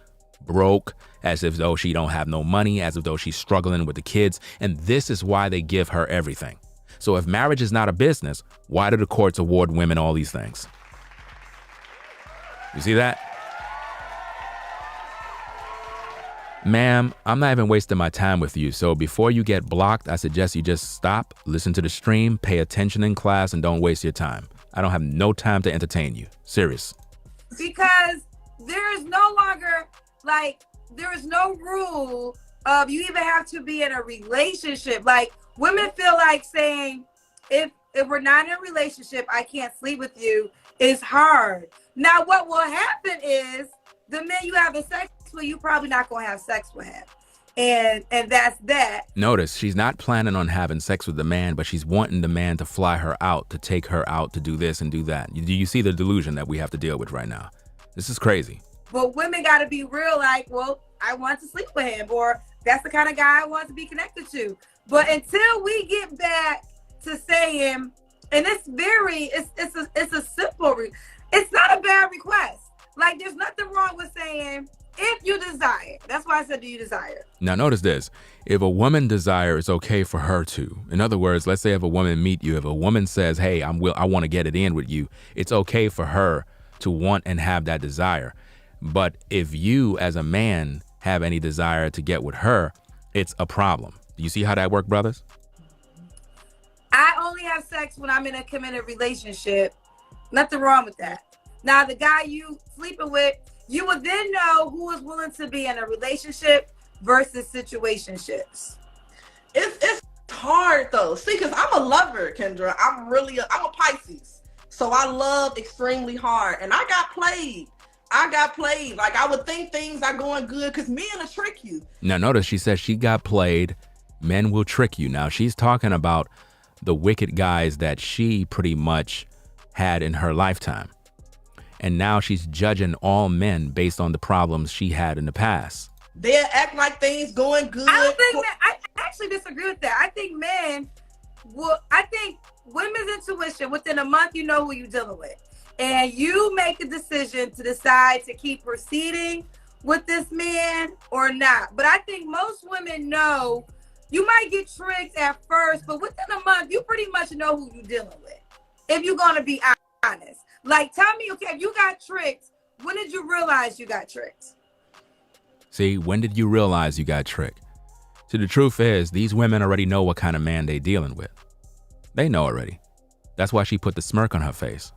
broke, as if though she don't have no money, as if though she's struggling with the kids. And this is why they give her everything. So if marriage is not a business, why do the courts award women all these things? You see that? Ma'am, I'm not even wasting my time with you. So before you get blocked, I suggest you just stop, listen to the stream, pay attention in class, and don't waste your time. I don't have no time to entertain you. Serious. Because there is no longer, there is no rule of you even have to be in a relationship. Like, women feel like saying, if we're not in a relationship, I can't sleep with you, is hard. Now, what will happen is the men you having sex with, you probably not going to have sex with him. And that's that. Notice she's not planning on having sex with the man, but she's wanting the man to fly her out, to take her out, to do this and do that. Do you see the delusion that we have to deal with right now? This is crazy. But women got to be real, like, well, I want to sleep with him, or that's the kind of guy I want to be connected to. But until we get back to saying, and it's a simple, it's not a bad request. Like, there's nothing wrong with saying, if you desire. That's why I said, do you desire? Now, notice this. If a woman desires, it's okay for her to. In other words, let's say if a woman meet you, if a woman says, hey, I want to get it in with you, it's okay for her to want and have that desire. But if you, as a man, have any desire to get with her, it's a problem. Do you see how that works, brothers? I only have sex when I'm in a committed relationship. Nothing wrong with that. Now, the guy you sleeping with, you will then know who is willing to be in a relationship versus situationships. It's hard though. See, because I'm a lover, Kendra. I'm a Pisces. So I love extremely hard. And I got played. Like, I would think things are going good because men will trick you. Now, notice she says she got played. Men will trick you. Now, she's talking about the wicked guys that she pretty much had in her lifetime. And now she's judging all men based on the problems she had in the past. They'll act like things going good. I don't think I actually disagree with that. I think women's intuition, within a month, you know who you're dealing with. And you make a decision to decide to keep proceeding with this man or not. But I think most women know you might get tricked at first, but within a month, you pretty much know who you're dealing with. If you're going to be honest. Like, tell me, okay, if you got tricked, when did you realize you got tricked? See, when did you realize you got tricked? See, the truth is, these women already know what kind of man they're dealing with. They know already. That's why she put the smirk on her face.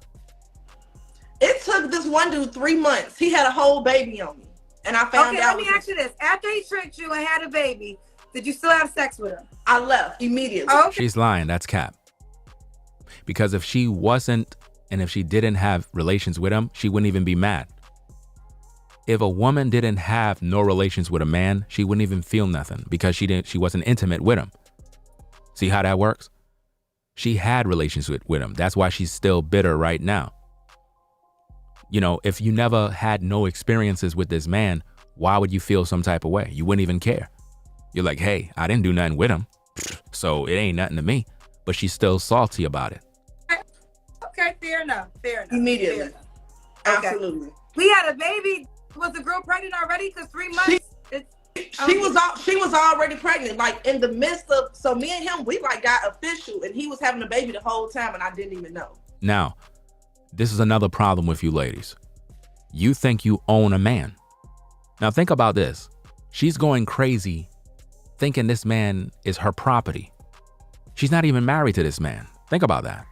It took this one dude 3 months. He had a whole baby on me. And I found out. Okay, let me ask you this. After he tricked you and had a baby, did you still have sex with him? I left immediately. Okay. She's lying. That's cap. Because if she wasn't, and if she didn't have relations with him, she wouldn't even be mad. If a woman didn't have no relations with a man, she wouldn't even feel nothing because she wasn't intimate with him. See how that works? She had relations with him. That's why she's still bitter right now. You know, if you never had no experiences with this man, why would you feel some type of way? You wouldn't even care. You're like, hey, I didn't do nothing with him, so it ain't nothing to me. But she's still salty about it. Okay, fair enough. Immediately. Fair enough. Okay. Absolutely. We had a baby. Was the girl pregnant already? Because 3 months. She was already pregnant, like in the midst of. So me and him, we like got official, and he was having a baby the whole time, and I didn't even know. Now, this is another problem with you ladies. You think you own a man. Now think about this. She's going crazy thinking this man is her property. She's not even married to this man. Think about that.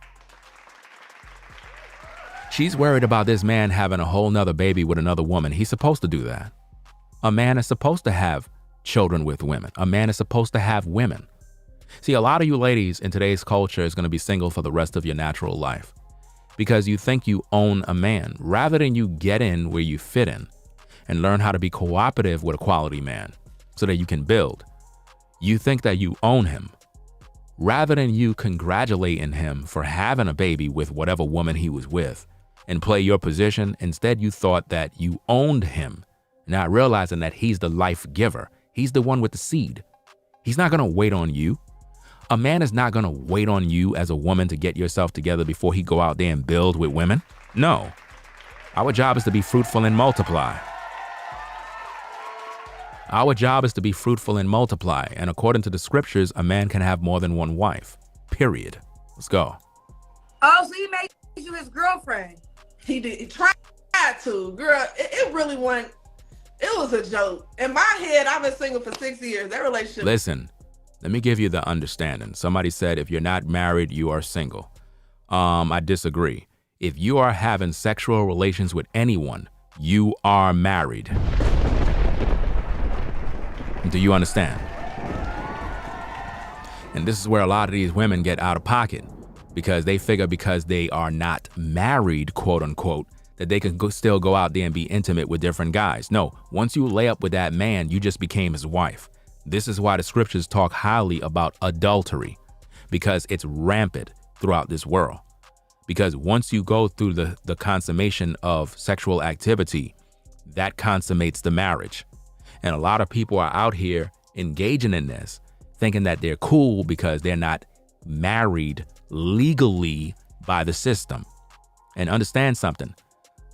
She's worried about this man having a whole nother baby with another woman. He's supposed to do that. A man is supposed to have children with women. A man is supposed to have women. See, a lot of you ladies in today's culture is going to be single for the rest of your natural life because you think you own a man rather than you get in where you fit in and learn how to be cooperative with a quality man so that you can build. You think that you own him rather than you congratulating him for having a baby with whatever woman he was with and play your position. Instead, you thought that you owned him, not realizing that he's the life giver. He's the one with the seed. He's not going to wait on you. A man is not going to wait on you as a woman to get yourself together before he go out there and build with women. No. Our job is to be fruitful and multiply. Our job is to be fruitful and multiply. And according to the scriptures, a man can have more than one wife. Period. Let's go. Oh, so he made you his girlfriend. He did. He tried to. Girl, it really wasn't. It was a joke. In my head, I've been single for 6 years. That relationship. Listen, let me give you the understanding. Somebody said if you're not married, you are single. I disagree. If you are having sexual relations with anyone, you are married. Do you understand? And this is where a lot of these women get out of pocket because they figure because they are not married, quote unquote, that they can still go out there and be intimate with different guys. No, once you lay up with that man, you just became his wife. This is why the scriptures talk highly about adultery, because it's rampant throughout this world. Because once you go through the consummation of sexual activity, that consummates the marriage. And a lot of people are out here engaging in this, thinking that they're cool because they're not married legally by the system. And understand something.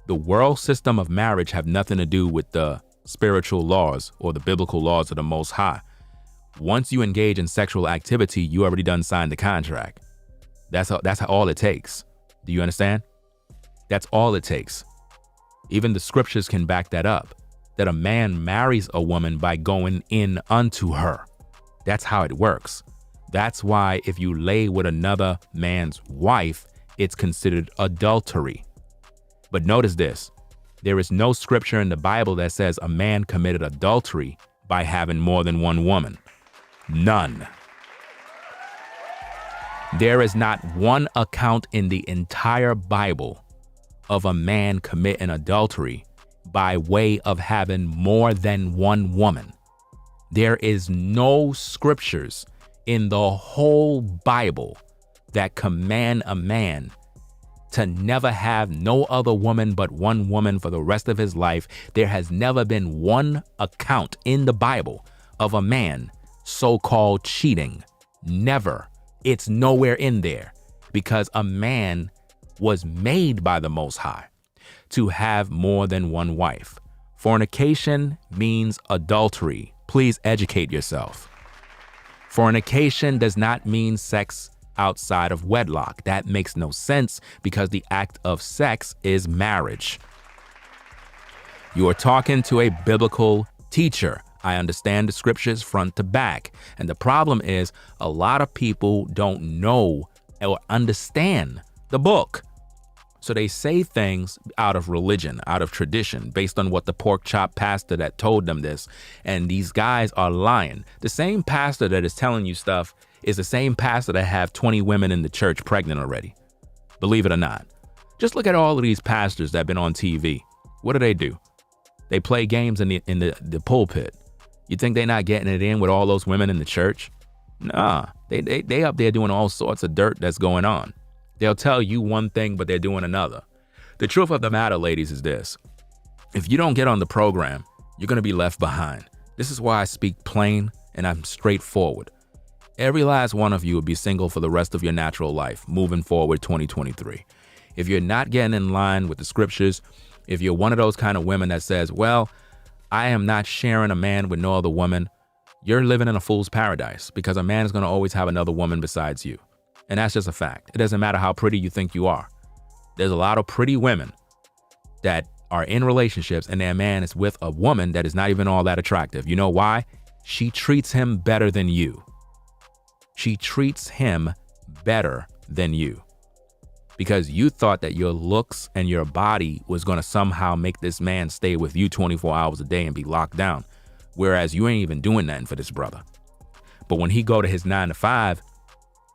The world system of marriage have nothing to do with the spiritual laws or the biblical laws of the Most High. Once you engage in sexual activity, you already done signed the contract. That's all it takes. Do you understand? That's all it takes. Even the scriptures can back that up, that a man marries a woman by going in unto her. That's how it works. That's why if you lay with another man's wife, it's considered adultery. But notice this, there is no scripture in the Bible that says a man committed adultery by having more than one woman. None. There is not one account in the entire Bible of a man committing adultery by way of having more than one woman. There is no scriptures in the whole Bible that command a man to never have no other woman but one woman for the rest of his life. There has never been one account in the Bible of a man so-called cheating. Never. It's nowhere in there, because a man was made by the Most High to have more than one wife. Fornication means adultery. Please educate yourself. Fornication does not mean sex outside of wedlock. That makes no sense, because the act of sex is marriage. You are talking to a biblical teacher. I understand the scriptures front to back. And the problem is a lot of people don't know or understand the book. So they say things out of religion, out of tradition, based on what the pork chop pastor that told them this. And these guys are lying. The same pastor that is telling you stuff is the same pastor that have 20 women in the church pregnant already. Believe it or not. Just look at all of these pastors that have been on TV. What do? They play games in the pulpit. You think they're not getting it in with all those women in the church? Nah, they up there doing all sorts of dirt that's going on. They'll tell you one thing, but they're doing another. The truth of the matter, ladies, is this. If you don't get on the program, you're going to be left behind. This is why I speak plain and I'm straightforward. Every last one of you will be single for the rest of your natural life, moving forward 2023. If you're not getting in line with the scriptures, if you're one of those kind of women that says, well, I am not sharing a man with no other woman, you're living in a fool's paradise, because a man is going to always have another woman besides you. And that's just a fact. It doesn't matter how pretty you think you are. There's a lot of pretty women that are in relationships and their man is with a woman that is not even all that attractive. You know why? She treats him better than you. She treats him better than you, because you thought that your looks and your body was going to somehow make this man stay with you 24 hours a day and be locked down. Whereas you ain't even doing nothing for this brother. But when he go to his 9 to 5,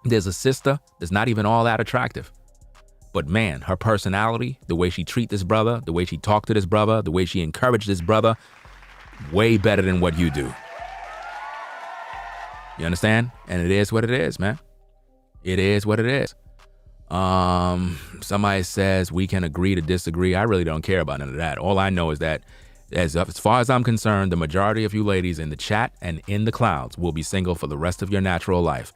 there's a sister that's not even all that attractive. But man, her personality, the way she treat this brother, the way she talk to this brother, the way she encourage this brother, way better than what you do. You understand? And it is what it is, man. It is what it is. Somebody says we can agree to disagree. I really don't care about none of that. All I know is that as far as I'm concerned, the majority of you ladies in the chat and in the clouds will be single for the rest of your natural life.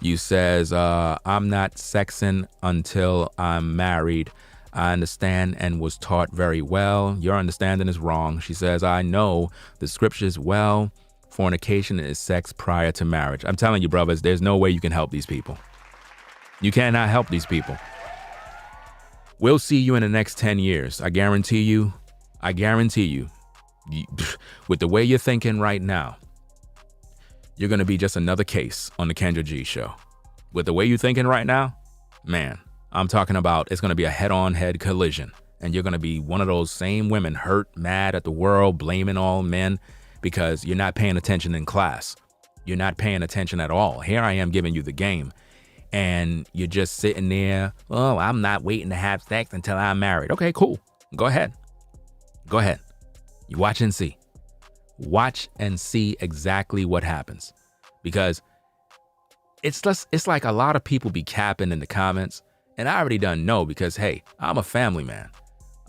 You says, I'm not sexing until I'm married. I understand and was taught very well. Your understanding is wrong. She says, I know the scriptures well. Fornication is sex prior to marriage. I'm telling you, brothers, there's no way you can help these people. You cannot help these people. We'll see you in the next 10 years. I guarantee you, with the way you're thinking right now, you're going to be just another case on the Kendra G show. With the way you're thinking right now, man, I'm talking about it's going to be a head-on-head collision. And you're going to be one of those same women hurt, mad at the world, blaming all men because you're not paying attention in class. You're not paying attention at all. Here I am giving you the game. And you're just sitting there, oh, I'm not waiting to have sex until I'm married. Okay, cool. Go ahead. Go ahead. You watch and see. Watch and see exactly what happens. Because it's like a lot of people be capping in the comments. And I already done know, because, hey, I'm a family man.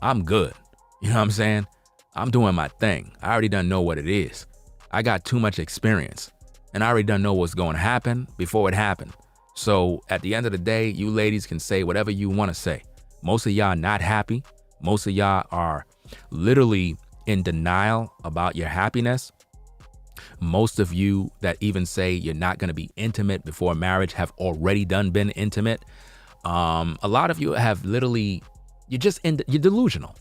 I'm good. You know what I'm saying? I'm doing my thing. I already done know what it is. I got too much experience. And I already done know what's going to happen before it happened. So at the end of the day, you ladies can say whatever you want to say. Most of y'all not happy. Most of y'all are literally in denial about your happiness. Most of you that even say you're not going to be intimate before marriage have already been intimate. A lot of you have literally, you're delusional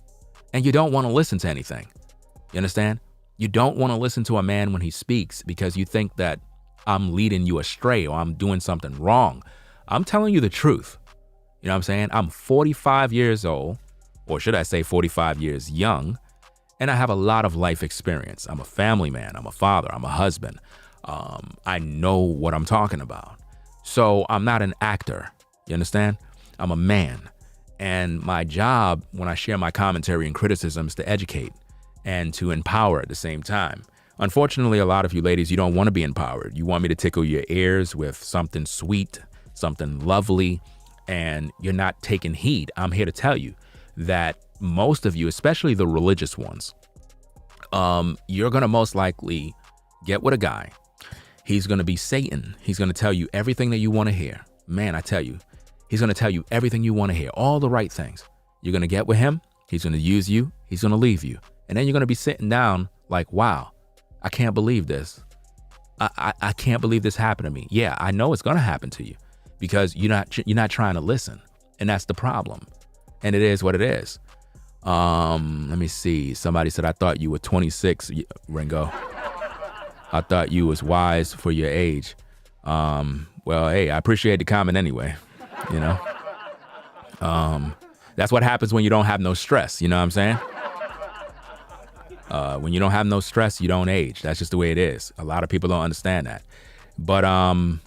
and you don't want to listen to anything. You understand? You don't want to listen to a man when he speaks because you think that I'm leading you astray or I'm doing something wrong. I'm telling you the truth. You know what I'm saying? I'm 45 years old, or should I say 45 years young, and I have a lot of life experience. I'm a family man. I'm a father. I'm a husband. I know what I'm talking about. So I'm not an actor. You understand? I'm a man. And my job when I share my commentary and criticism is to educate and to empower at the same time. Unfortunately, a lot of you ladies, you don't want to be empowered. You want me to tickle your ears with something sweet, something lovely, and you're not taking heed. I'm here to tell you that most of you, especially the religious ones, you're going to most likely get with a guy. He's going to be Satan. He's going to tell you everything that you want to hear. Man, I tell you, he's going to tell you everything you want to hear, all the right things. You're going to get with him. He's going to use you. He's going to leave you. And then you're going to be sitting down like, wow, I can't believe this. I can't believe this happened to me. Yeah, I know it's going to happen to you because you're not trying to listen. And that's the problem. And it is what it is. Let me see. Somebody said, I thought you were 26, Ringo. I thought you was wise for your age. Well, hey, I appreciate the comment anyway, you know. That's what happens when you don't have no stress, you know what I'm saying? When you don't have no stress, you don't age. That's just the way it is. A lot of people don't understand that. But, and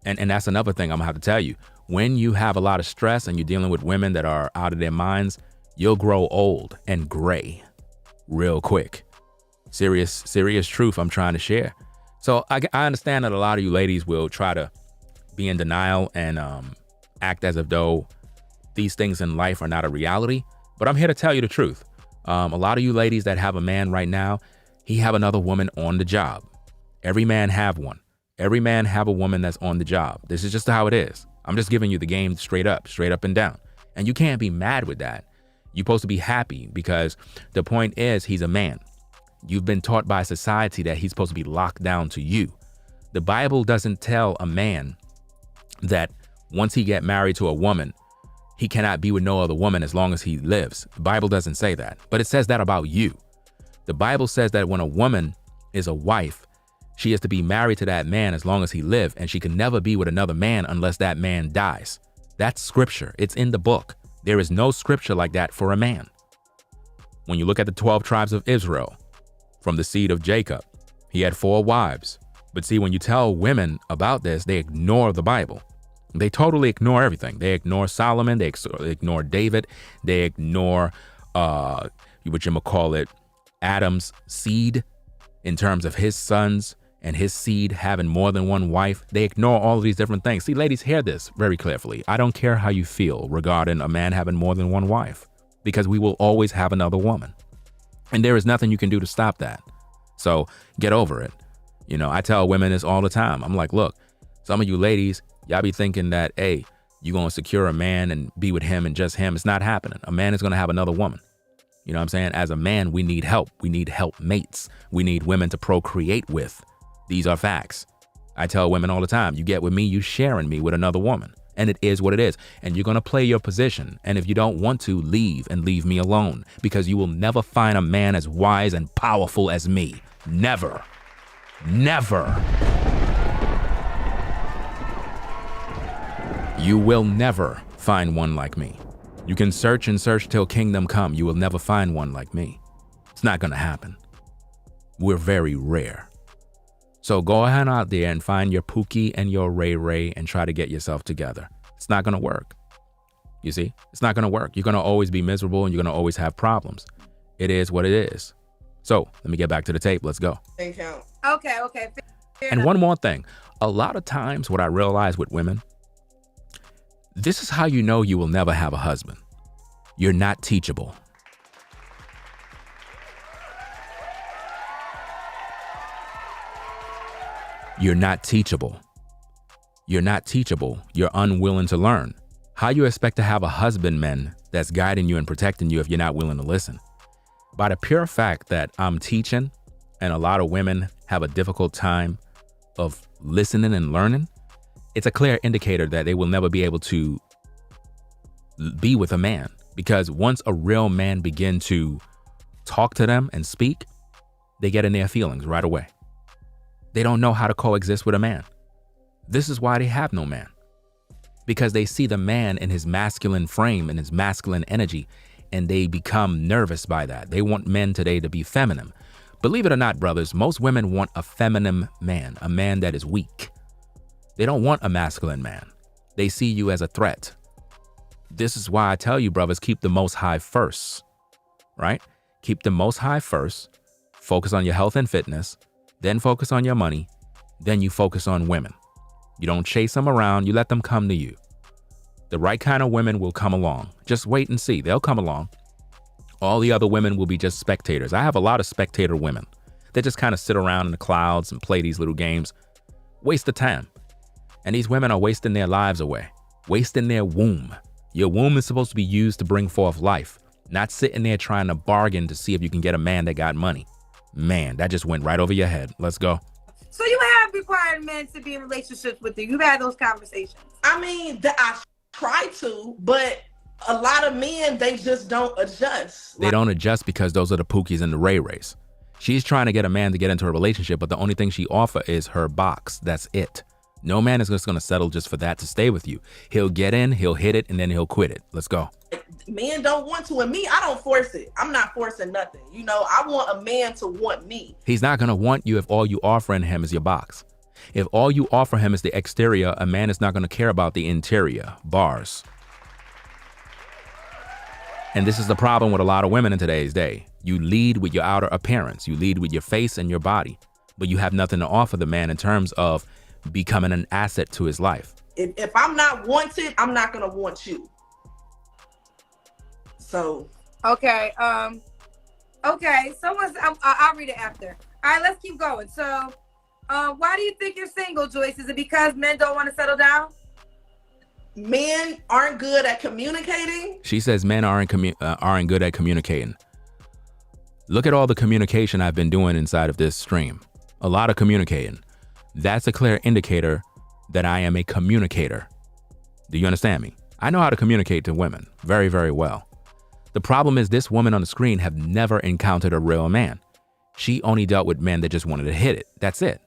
that's another thing I'm gonna have to tell you. When you have a lot of stress and you're dealing with women that are out of their minds, you'll grow old and gray real quick. Serious truth I'm trying to share. So I understand that a lot of you ladies will try to be in denial and act as if though these things in life are not a reality. But I'm here to tell you the truth. A lot of you ladies that have a man right now, he have another woman on the job. Every man have one. Every man have a woman that's on the job. This is just how it is. I'm just giving you the game straight up and down. And you can't be mad with that. You're supposed to be happy because the point is he's a man. You've been taught by society that he's supposed to be locked down to you. The Bible doesn't tell a man that once he get married to a woman, he cannot be with no other woman as long as he lives. The Bible doesn't say that, but it says that about you. The Bible says that when a woman is a wife, she is to be married to that man as long as he lives, and she can never be with another man unless that man dies. That's scripture. It's in the book. There is no scripture like that for a man. When you look at the 12 tribes of Israel, from the seed of Jacob, he had 4 wives. But see, when you tell women about this, they ignore the Bible. They totally ignore everything. They ignore Solomon. They ignore David. They ignore, what you might call it, Adam's seed in terms of his sons and his seed having more than one wife. They ignore all of these different things. See, ladies, hear this very carefully. I don't care how you feel regarding a man having more than one wife, because we will always have another woman. And there is nothing you can do to stop that. So get over it. You know, I tell women this all the time. I'm like, look, some of you ladies, y'all be thinking that, hey, you're going to secure a man and be with him and just him. It's not happening. A man is going to have another woman. You know what I'm saying? As a man, we need help. We need help mates. We need women to procreate with. These are facts. I tell women all the time, you get with me, you sharing me with another woman. And it is what it is. And you're going to play your position. And if you don't want to, leave and leave me alone, because you will never find a man as wise and powerful as me. Never. Never. You will never find one like me. You can search and search till kingdom come. You will never find one like me. It's not going to happen. We're very rare. So go ahead out there and find your Pookie and your Ray Ray and try to get yourself together. It's not going to work. You see, it's not going to work. You're going to always be miserable and you're going to always have problems. It is what it is. So let me get back to the tape. Let's go. Thank you. Okay. Fair And enough. one more thing. A lot of times what I realize with women, this is how you know you will never have a husband. You're not teachable. You're not teachable. You're not teachable. You're unwilling to learn. How you expect to have a husbandman that's guiding you and protecting you if you're not willing to listen? By the pure fact that I'm teaching and a lot of women have a difficult time of listening and learning, it's a clear indicator that they will never be able to be with a man. Because once a real man begin to talk to them and speak, they get in their feelings right away. They don't know how to coexist with a man. This is why they have no man. Because they see the man in his masculine frame and his masculine energy, and they become nervous by that. They want men today to be feminine. Believe it or not, brothers, most women want a feminine man, a man that is weak. They don't want a masculine man. They see you as a threat. This is why I tell you, brothers, keep the Most High first, right? Keep the Most High first. Focus on your health and fitness, then focus on your money, then you focus on women. You don't chase them around, you let them come to you. The right kind of women will come along. Just wait and see. They'll come along. All the other women will be just spectators. I have a lot of spectator women. They just kind of sit around in the clouds and play these little games. Waste of time. And these women are wasting their lives away, wasting their womb. Your womb is supposed to be used to bring forth life, not sitting there trying to bargain to see if you can get a man that got money. Man, that just went right over your head. Let's go. So you have required men to be in relationships with you. You've had those conversations. I mean, I try to, but a lot of men, they just don't adjust. They don't adjust because those are the Pookies and the Ray Rays. She's trying to get a man to get into a relationship, but the only thing she offers is her box. That's it. No man is just going to settle just for that to stay with you. He'll get in, he'll hit it, and then he'll quit it. Let's go. Men don't want to, and me, I don't force it. I'm not forcing nothing. You know, I want a man to want me. He's not going to want you if all you offering him is your box. If all you offer him is the exterior, a man is not going to care about the interior. Bars. And this is the problem with a lot of women in today's day. You lead with your outer appearance. You lead with your face and your body, but you have nothing to offer the man in terms of becoming an asset to his life. If I'm not wanted, I'm not going to want you. So. Okay. Okay. I'll read it after. All right, let's keep going. So, why do you think you're single, Joyce? Is it because men don't want to settle down? Men aren't good at communicating. She says men aren't good at communicating. Look at all the communication I've been doing inside of this stream. A lot of communicating. That's a clear indicator that I am a communicator. Do you understand me? I know how to communicate to women very, very well. The problem is this woman on the screen have never encountered a real man. She only dealt with men that just wanted to hit it. That's it.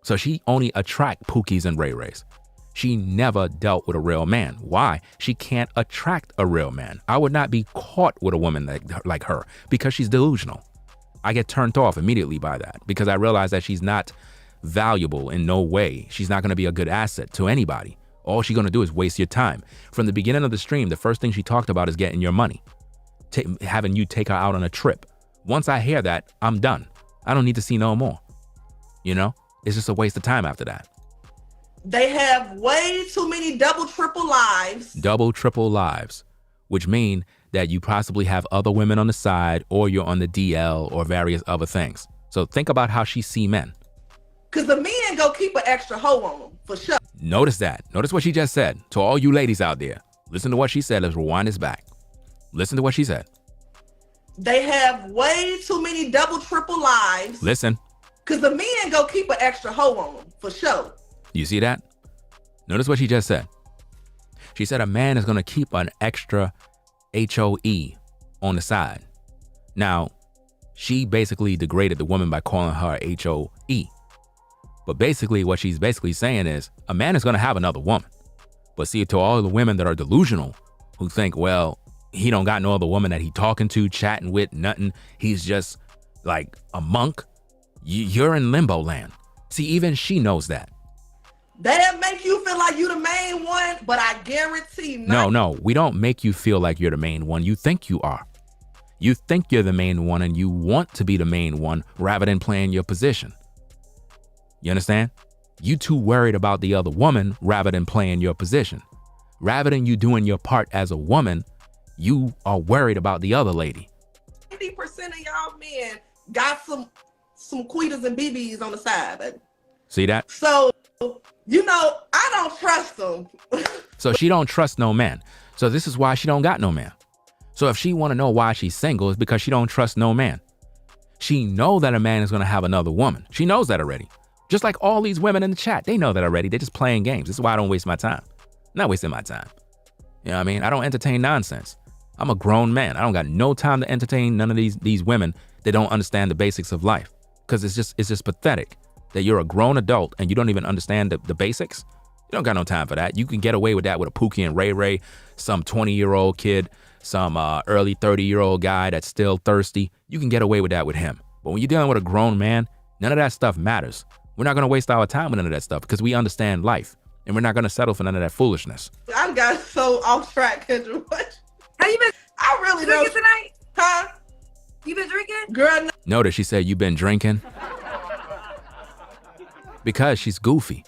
So she only attract Pookies and Ray Rays. She never dealt with a real man. Why? She can't attract a real man. I would not be caught with a woman like her because she's delusional. I get turned off immediately by that because I realize that she's not valuable in no way. She's not going to be a good asset to anybody. All she's going to do is waste your time. From the beginning of the stream, the first thing she talked about is getting your money, having you take her out on a trip. Once I hear that, I'm done. I don't need to see no more. You know, it's just a waste of time after that. They have way too many double, triple lives. Double, triple lives, which mean that you possibly have other women on the side or you're on the DL or various other things. So think about how she see men. Because the men go keep an extra hoe on them, for sure. Notice that. Notice what she just said. To all you ladies out there, listen to what she said. Let's rewind this back. Listen to what she said. They have way too many double, triple lives. Listen. Because the men go keep an extra hoe on them, for sure. You see that? Notice what she just said. She said a man is going to keep an extra HOE on the side. Now, she basically degraded the woman by calling her HOE. But basically what she's basically saying is a man is going to have another woman. But see, to all the women that are delusional who think, well, he don't got no other woman that he talking to, chatting with, nothing. He's just like a monk. You're in limbo land. See, even she knows that. That make you feel like you the main one, but I guarantee No, we don't make you feel like you're the main one. You think you are. You think you're the main one and you want to be the main one rather than playing your position. You understand? You too worried about the other woman rather than playing your position. Rather than you doing your part as a woman, you are worried about the other lady. 90% of y'all men got some Queetas and BBs on the side, baby. See that? So, you know, I don't trust them. So she don't trust no man. So this is why she don't got no man. So if she want to know why she's single, it's because she don't trust no man. She know that a man is going to have another woman. She knows that already. Just like all these women in the chat, they know that already. They're just playing games. This is why I don't waste my time. I'm not wasting my time. You know what I mean? I don't entertain nonsense. I'm a grown man. I don't got no time to entertain none of these women that don't understand the basics of life. Because it's just pathetic that you're a grown adult and you don't even understand the basics. You don't got no time for that. You can get away with that with a Pookie and Ray Ray, some 20-year-old kid, some early 30-year-old guy that's still thirsty. You can get away with that with him. But when you're dealing with a grown man, none of that stuff matters. We're not going to waste our time with none of that stuff because we understand life. And we're not going to settle for none of that foolishness. I got so off track, Kendra. What? Have you been I really drinking don't. tonight? Huh? You been drinking? Girl, no. Notice she said you've been drinking. Because she's goofy.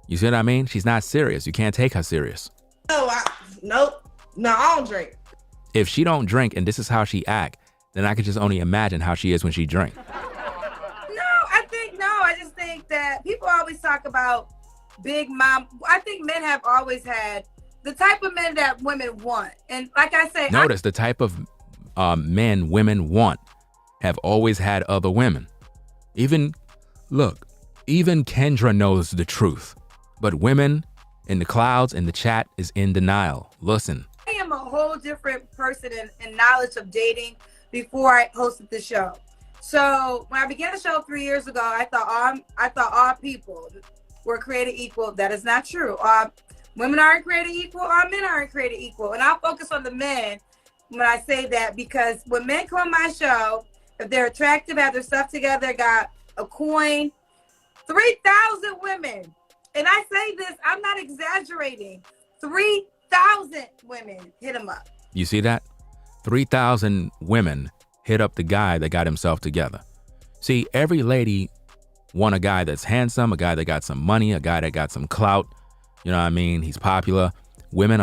You see what I mean? She's not serious. You can't take her serious. Nope. No, I don't drink. If she don't drink and this is how she act, then I could just only imagine how she is when she drink. I just think that people always talk about big mom. I think men have always had the type of men that women want. And like I say, notice the type of men women want have always had other women. Even Kendra knows the truth. But women in the clouds in the chat is in denial. Listen. I am a whole different person in knowledge of dating before I hosted the show. So when I began the show 3 years ago, I thought all people were created equal. That is not true. Women aren't created equal. All men aren't created equal. And I'll focus on the men when I say that, because when men come on my show, if they're attractive, have their stuff together, got a coin, 3,000 women. And I say this, I'm not exaggerating. 3,000 women hit them up. You see that? 3,000 women hit up the guy that got himself together. See, every lady want a guy that's handsome, a guy that got some money, a guy that got some clout. You know what I mean? He's popular. Women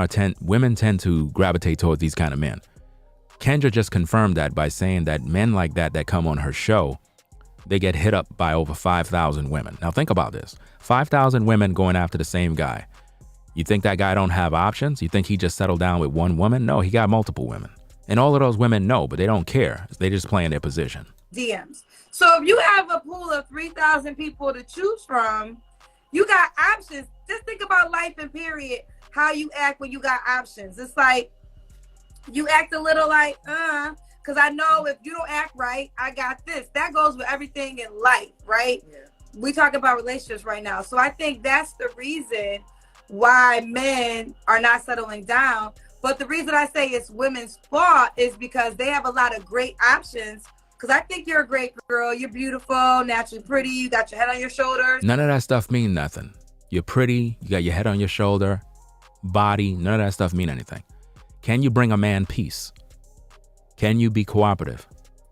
tend to gravitate towards these kind of men. Kendra just confirmed that by saying that men like that come on her show, they get hit up by over 5,000 women. Now think about this. 5,000 women going after the same guy. You think that guy don't have options? You think he just settled down with one woman? No, he got multiple women. And all of those women know, but they don't care. They just play in their position. DMs. So if you have a pool of 3,000 people to choose from, you got options. Just think about life and period, how you act when you got options. It's like you act a little like, because I know if you don't act right, I got this. That goes with everything in life, right? Yeah. We talk about relationships right now. So I think that's the reason why men are not settling down. But the reason I say it's women's fault is because they have a lot of great options. Because I think you're a great girl. You're beautiful, naturally pretty. You got your head on your shoulders. None of that stuff mean nothing. You're pretty. You got your head on your shoulder, body. None of that stuff mean anything. Can you bring a man peace? Can you be cooperative?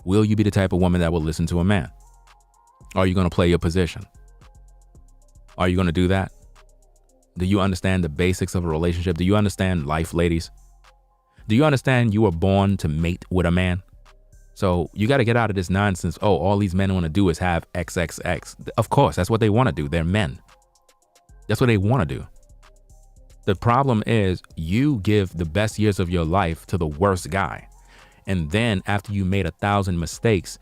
Will you be the type of woman that will listen to a man? Are you going to play your position? Are you going to do that? Do you understand the basics of a relationship? Do you understand life, ladies? Do you understand you were born to mate with a man? So you got to get out of this nonsense. Oh, all these men want to do is have XXX. Of course, that's what they want to do. They're men. That's what they want to do. The problem is you give the best years of your life to the worst guy. And then after you made 1,000 mistakes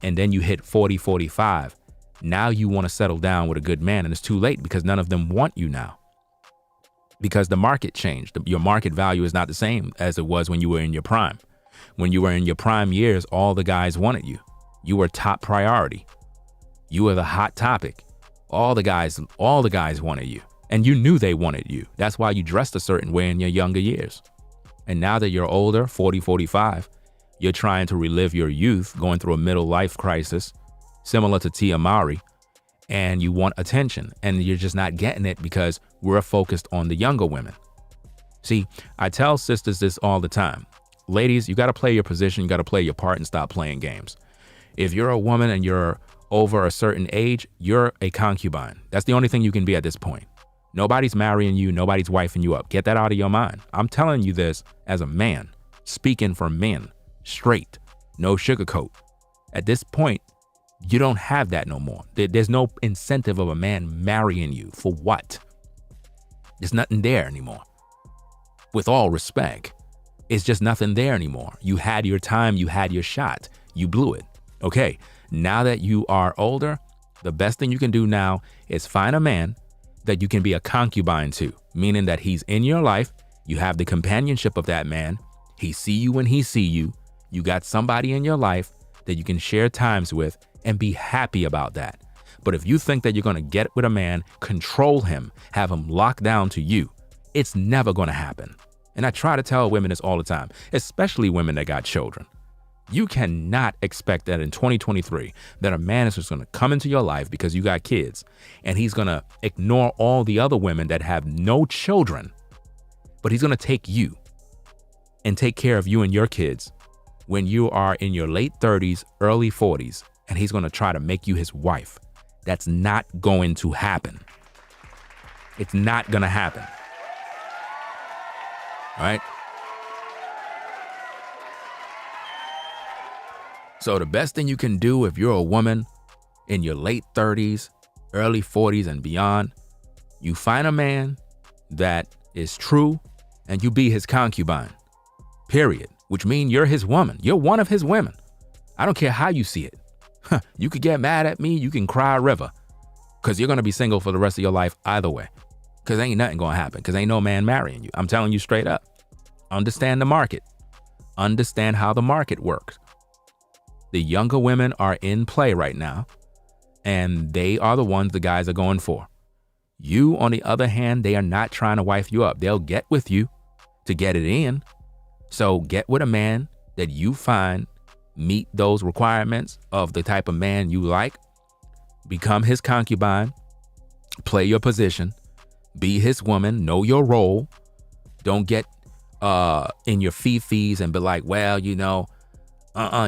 and then you hit 40, 45, now you want to settle down with a good man, and it's too late because none of them want you now. Because the market changed. Your market value is not the same as it was when you were in your prime. When you were in your prime years, all the guys wanted you. You were top priority. You were the hot topic. All the guys wanted you. And you knew they wanted you. That's why you dressed a certain way in your younger years. And now that you're older, 40, 45, you're trying to relive your youth, going through a middle life crisis, similar to Tia Mowry, and you want attention, and you're just not getting it because we're focused on the younger women. See, I tell sisters this all the time. Ladies, you got to play your position, you got to play your part and stop playing games. If you're a woman and you're over a certain age, you're a concubine. That's the only thing you can be at this point. Nobody's marrying you, nobody's wifing you up. Get that out of your mind. I'm telling you this as a man, speaking for men, straight, no sugarcoat. At this point, you don't have that no more. There's no incentive of a man marrying you. For what? There's nothing there anymore. With all respect, it's just nothing there anymore. You had your time, you had your shot, you blew it. Okay, now that you are older, the best thing you can do now is find a man that you can be a concubine to, meaning that he's in your life, you have the companionship of that man, he see you when he see you, you got somebody in your life that you can share times with and be happy about that. But if you think that you're going to get with a man, control him, have him locked down to you, it's never going to happen. And I try to tell women this all the time, especially women that got children. You cannot expect that in 2023 that a man is just going to come into your life because you got kids and he's going to ignore all the other women that have no children, but he's going to take you and take care of you and your kids when you are in your late 30s, early 40s, and he's going to try to make you his wife. That's not going to happen. It's not going to happen. All right? So the best thing you can do if you're a woman in your late 30s, early 40s and beyond, you find a man that is true and you be his concubine, period, which means you're his woman. You're one of his women. I don't care how you see it. You could get mad at me. You can cry a river because you're going to be single for the rest of your life either way, because ain't nothing going to happen, because ain't no man marrying you. I'm telling you straight up. Understand the market. Understand how the market works. The younger women are in play right now, and they are the ones the guys are going for. You, on the other hand, they are not trying to wife you up. They'll get with you to get it in. So get with a man that you find meet those requirements of the type of man you like. Become his concubine. Play your position. Be his woman. Know your role. Don't get in your fee-fees and be like, well, you know,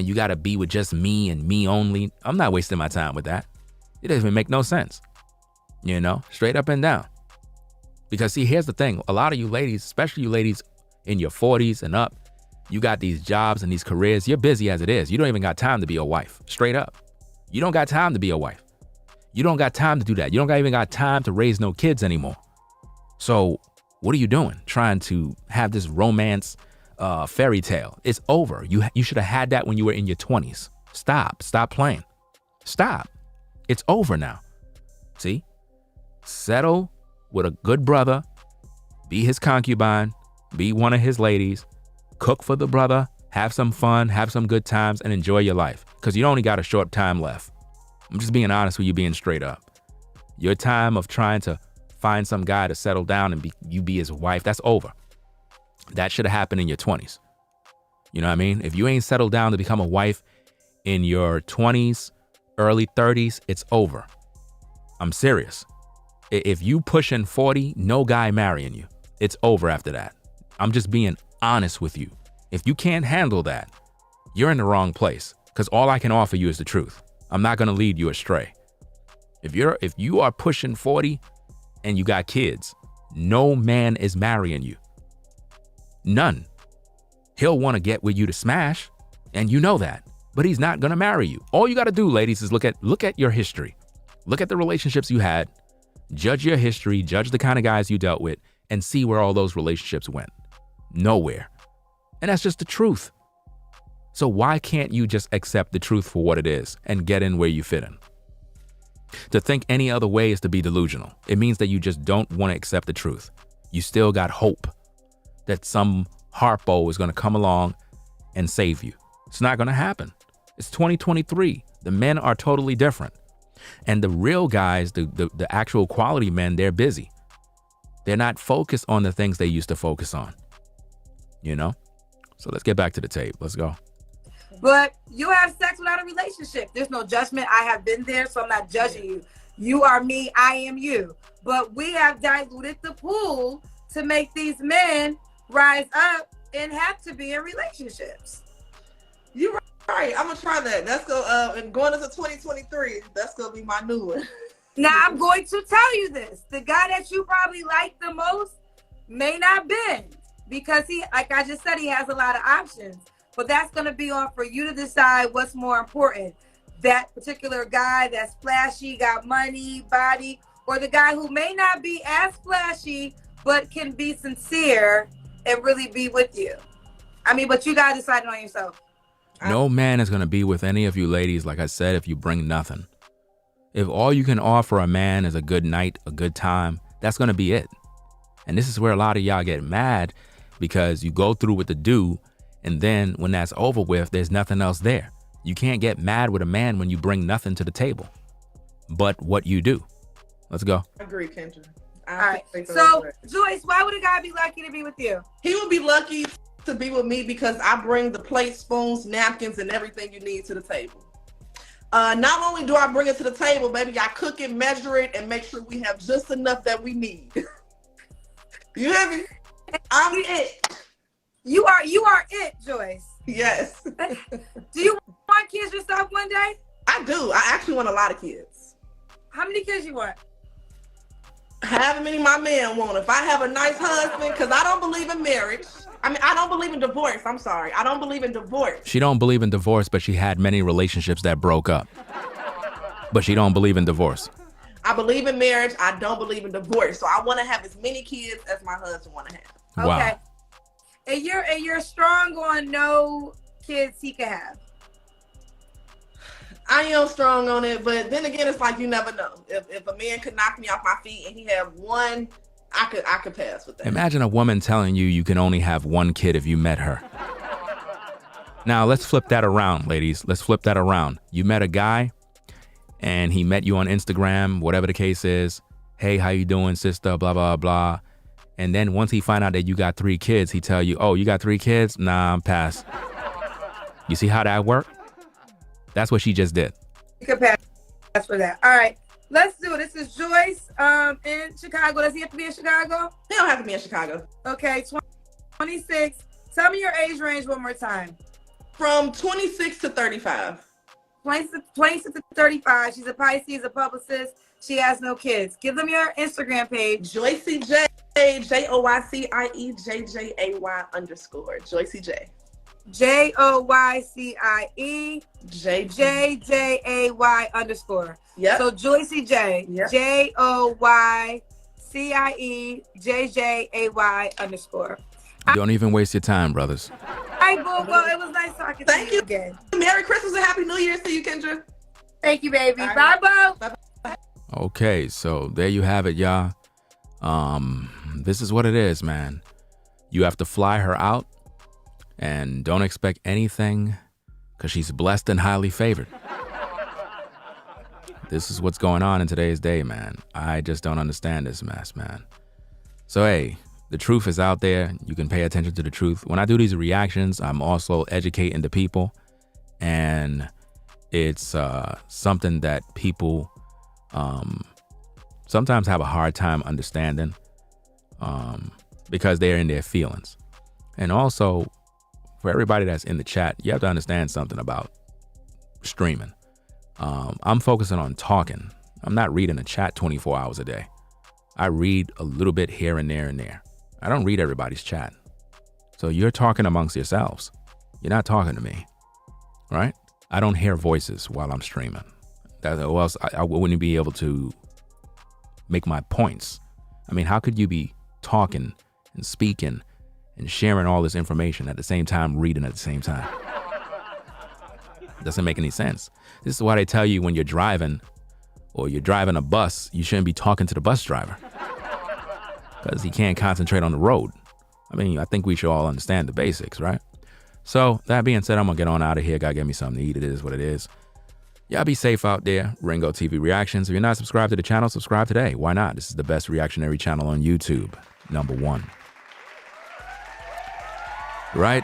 you got to be with just me and me only. I'm not wasting my time with that. It doesn't even make no sense. You know, straight up and down. Because see, here's the thing. A lot of you ladies, especially you ladies in your 40s and up, you got these jobs and these careers. You're busy as it is. You don't even got time to be a wife. Straight up. You don't got time to be a wife. You don't got time to do that. You don't even got time to raise no kids anymore. So what are you doing? Trying to have this romance fairy tale. It's over. You should have had that when you were in your 20s. Stop playing. Stop. It's over now. See? Settle with a good brother. Be his concubine. Be one of his ladies. Cook for the brother. Have some fun. Have some good times and enjoy your life. Because you only got a short time left. I'm just being honest with you, being straight up. Your time of trying to find some guy to settle down and you be his wife, that's over. That should have happened in your 20s. You know what I mean? If you ain't settled down to become a wife in your 20s, early 30s, it's over. I'm serious. If you pushing 40, no guy marrying you. It's over after that. I'm just being honest with you. If you can't handle that, you're in the wrong place, because all I can offer you is the truth. I'm not going to lead you astray. If you are pushing 40 and you got kids, no man is marrying you. None. He'll want to get with you to smash, and you know that, but he's not going to marry you. All you got to do, ladies, is look at your history. Look at the relationships you had, judge your history, judge the kind of guys you dealt with, and see where all those relationships went. Nowhere. And that's just the truth. So why can't you just accept the truth for what it is and get in where you fit in? To think any other way is to be delusional. It means that you just don't want to accept the truth. You still got hope that some harpo is going to come along and save you. It's not going to happen. It's 2023. The men are totally different. And the real guys, the actual quality men, they're busy. They're not focused on the things they used to focus on. You know? So let's get back to the tape. Let's go. But you have sex without a relationship. There's no judgment. I have been there, so I'm not judging you. You are me, I am you. But we have diluted the pool to make these men rise up and have to be in relationships. You're right. I'm gonna try that. That's go and going into 2023. That's gonna be my new one. Now I'm going to tell you this: the guy that you probably like the most may not bend, because he, like I just said, he has a lot of options. But that's going to be on for you to decide what's more important. That particular guy that's flashy, got money, body, or the guy who may not be as flashy, but can be sincere and really be with you. I mean, but you got to decide on yourself. No man is going to be with any of you ladies, like I said, if you bring nothing. If all you can offer a man is a good night, a good time, that's going to be it. And this is where a lot of y'all get mad, because you go through with the do, and then when that's over with, there's nothing else there. You can't get mad with a man when you bring nothing to the table but what you do. Let's go. I agree, Kendra. All right. So, Joyce, why would a guy be lucky to be with you? He would be lucky to be with me because I bring the plates, spoons, napkins, and everything you need to the table. Not only do I bring it to the table, baby, I cook it, measure it, and make sure we have just enough that we need. You hear me? I'm it. You are it, Joyce. Yes. Do you want kids yourself one day? I do. I actually want a lot of kids. How many kids you want? However many my man want. If I have a nice husband, because I don't believe in marriage. I mean, I don't believe in divorce. I'm sorry. I don't believe in divorce. She don't believe in divorce, but she had many relationships that broke up. But she don't believe in divorce. I believe in marriage. I don't believe in divorce. So I want to have as many kids as my husband want to have. Wow. Okay. And you're strong on no kids he can have. I am strong on it, but then again, it's like you never know. If a man could knock me off my feet and he had one, I could pass with that. Imagine a woman telling you you can only have one kid if you met her. Now, let's flip that around, ladies. Let's flip that around. You met a guy, and he met you on Instagram, whatever the case is. Hey, how you doing, sister? Blah, blah, blah. And then once he find out that you got 3 kids, he tell you, oh, you got 3 kids? Nah, I'm past. You see how that worked? That's what she just did. You can pass for that. All right. Let's do it. This is Joyce in Chicago. Does he have to be in Chicago? He don't have to be in Chicago. Okay, 26. Tell me your age range one more time. From 26 to 35. 26 to 35. She's a Pisces, a publicist. She has no kids. Give them your Instagram page. Joycey J, JoyciejJay_. Joycey J. JoycieJJay_. Yep. So Joycey J. Yep. JoycieJJay_. Don't even waste your time, brothers. Hi, Boo. Well, it was nice talking to you again. Merry Christmas and Happy New Year to you, Kendra. Thank you, baby. All Bye, right. Boo. Bye. Okay, so there you have it, y'all. This is what it is, man. You have to fly her out and don't expect anything because she's blessed and highly favored. This is what's going on in today's day, man. I just don't understand this mess, man. So, hey, the truth is out there. You can pay attention to the truth. When I do these reactions, I'm also educating the people. And it's something that people sometimes have a hard time understanding because they're in their feelings. And also, for everybody that's in the chat, you have to understand something about streaming. I'm focusing on talking. I'm not reading a chat 24 hours a day. I read a little bit here and there and there. I don't read everybody's chat. So you're talking amongst yourselves. You're not talking to me, right? I don't hear voices while I'm streaming. Or else I wouldn't be able to make my points. I mean, how could you be talking and speaking and sharing all this information at the same time, reading at the same time? Doesn't make any sense. This is why they tell you when you're driving or you're driving a bus, you shouldn't be talking to the bus driver because he can't concentrate on the road. I mean, I think we should all understand the basics, right? So that being said, I'm going to get on out of here. Gotta get me something to eat. It is what it is. Y'all be safe out there. Ringo TV Reactions. If you're not subscribed to the channel, subscribe today. Why not? This is the best reactionary channel on YouTube. #1. Right?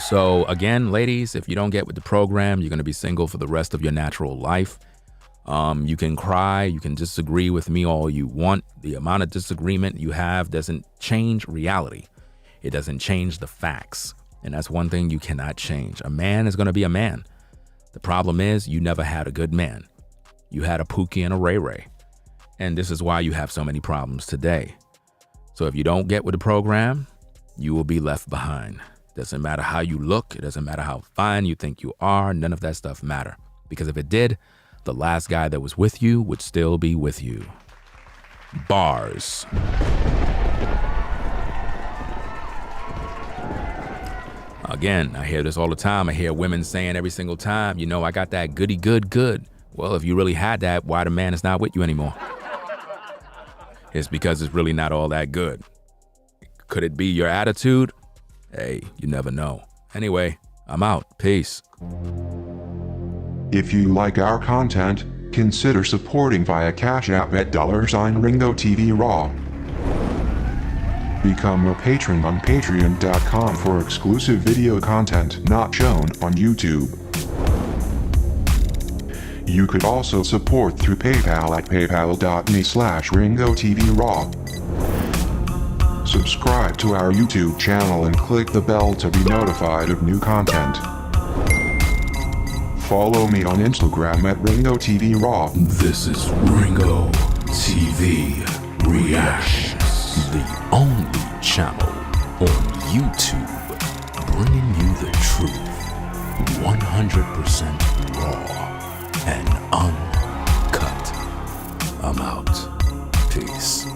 So again, ladies, if you don't get with the program, you're going to be single for the rest of your natural life. You can cry. You can disagree with me all you want. The amount of disagreement you have doesn't change reality. It doesn't change the facts. And that's one thing you cannot change. A man is going to be a man. The problem is you never had a good man. You had a Pookie and a Ray Ray. And this is why you have so many problems today. So if you don't get with the program, you will be left behind. Doesn't matter how you look. It doesn't matter how fine you think you are. None of that stuff matter. Because if it did, the last guy that was with you would still be with you. Bars. Again, I hear this all the time. I hear women saying every single time, you know, I got that goody good. Well, if you really had that, why the man is not with you anymore? It's because it's really not all that good. Could it be your attitude? Hey, you never know. Anyway, I'm out. Peace. If you like our content, consider supporting via Cash App at $RingoTV Raw. Become a patron on patreon.com for exclusive video content not shown on YouTube. You could also support through PayPal at paypal.me/RingoTVRaw. Subscribe to our YouTube channel and click the bell to be notified of new content. Follow me on Instagram at RingoTVRaw. This is Ringo TV Reactions, the only channel on YouTube bringing you the truth, 100% raw and uncut. I'm out. Peace.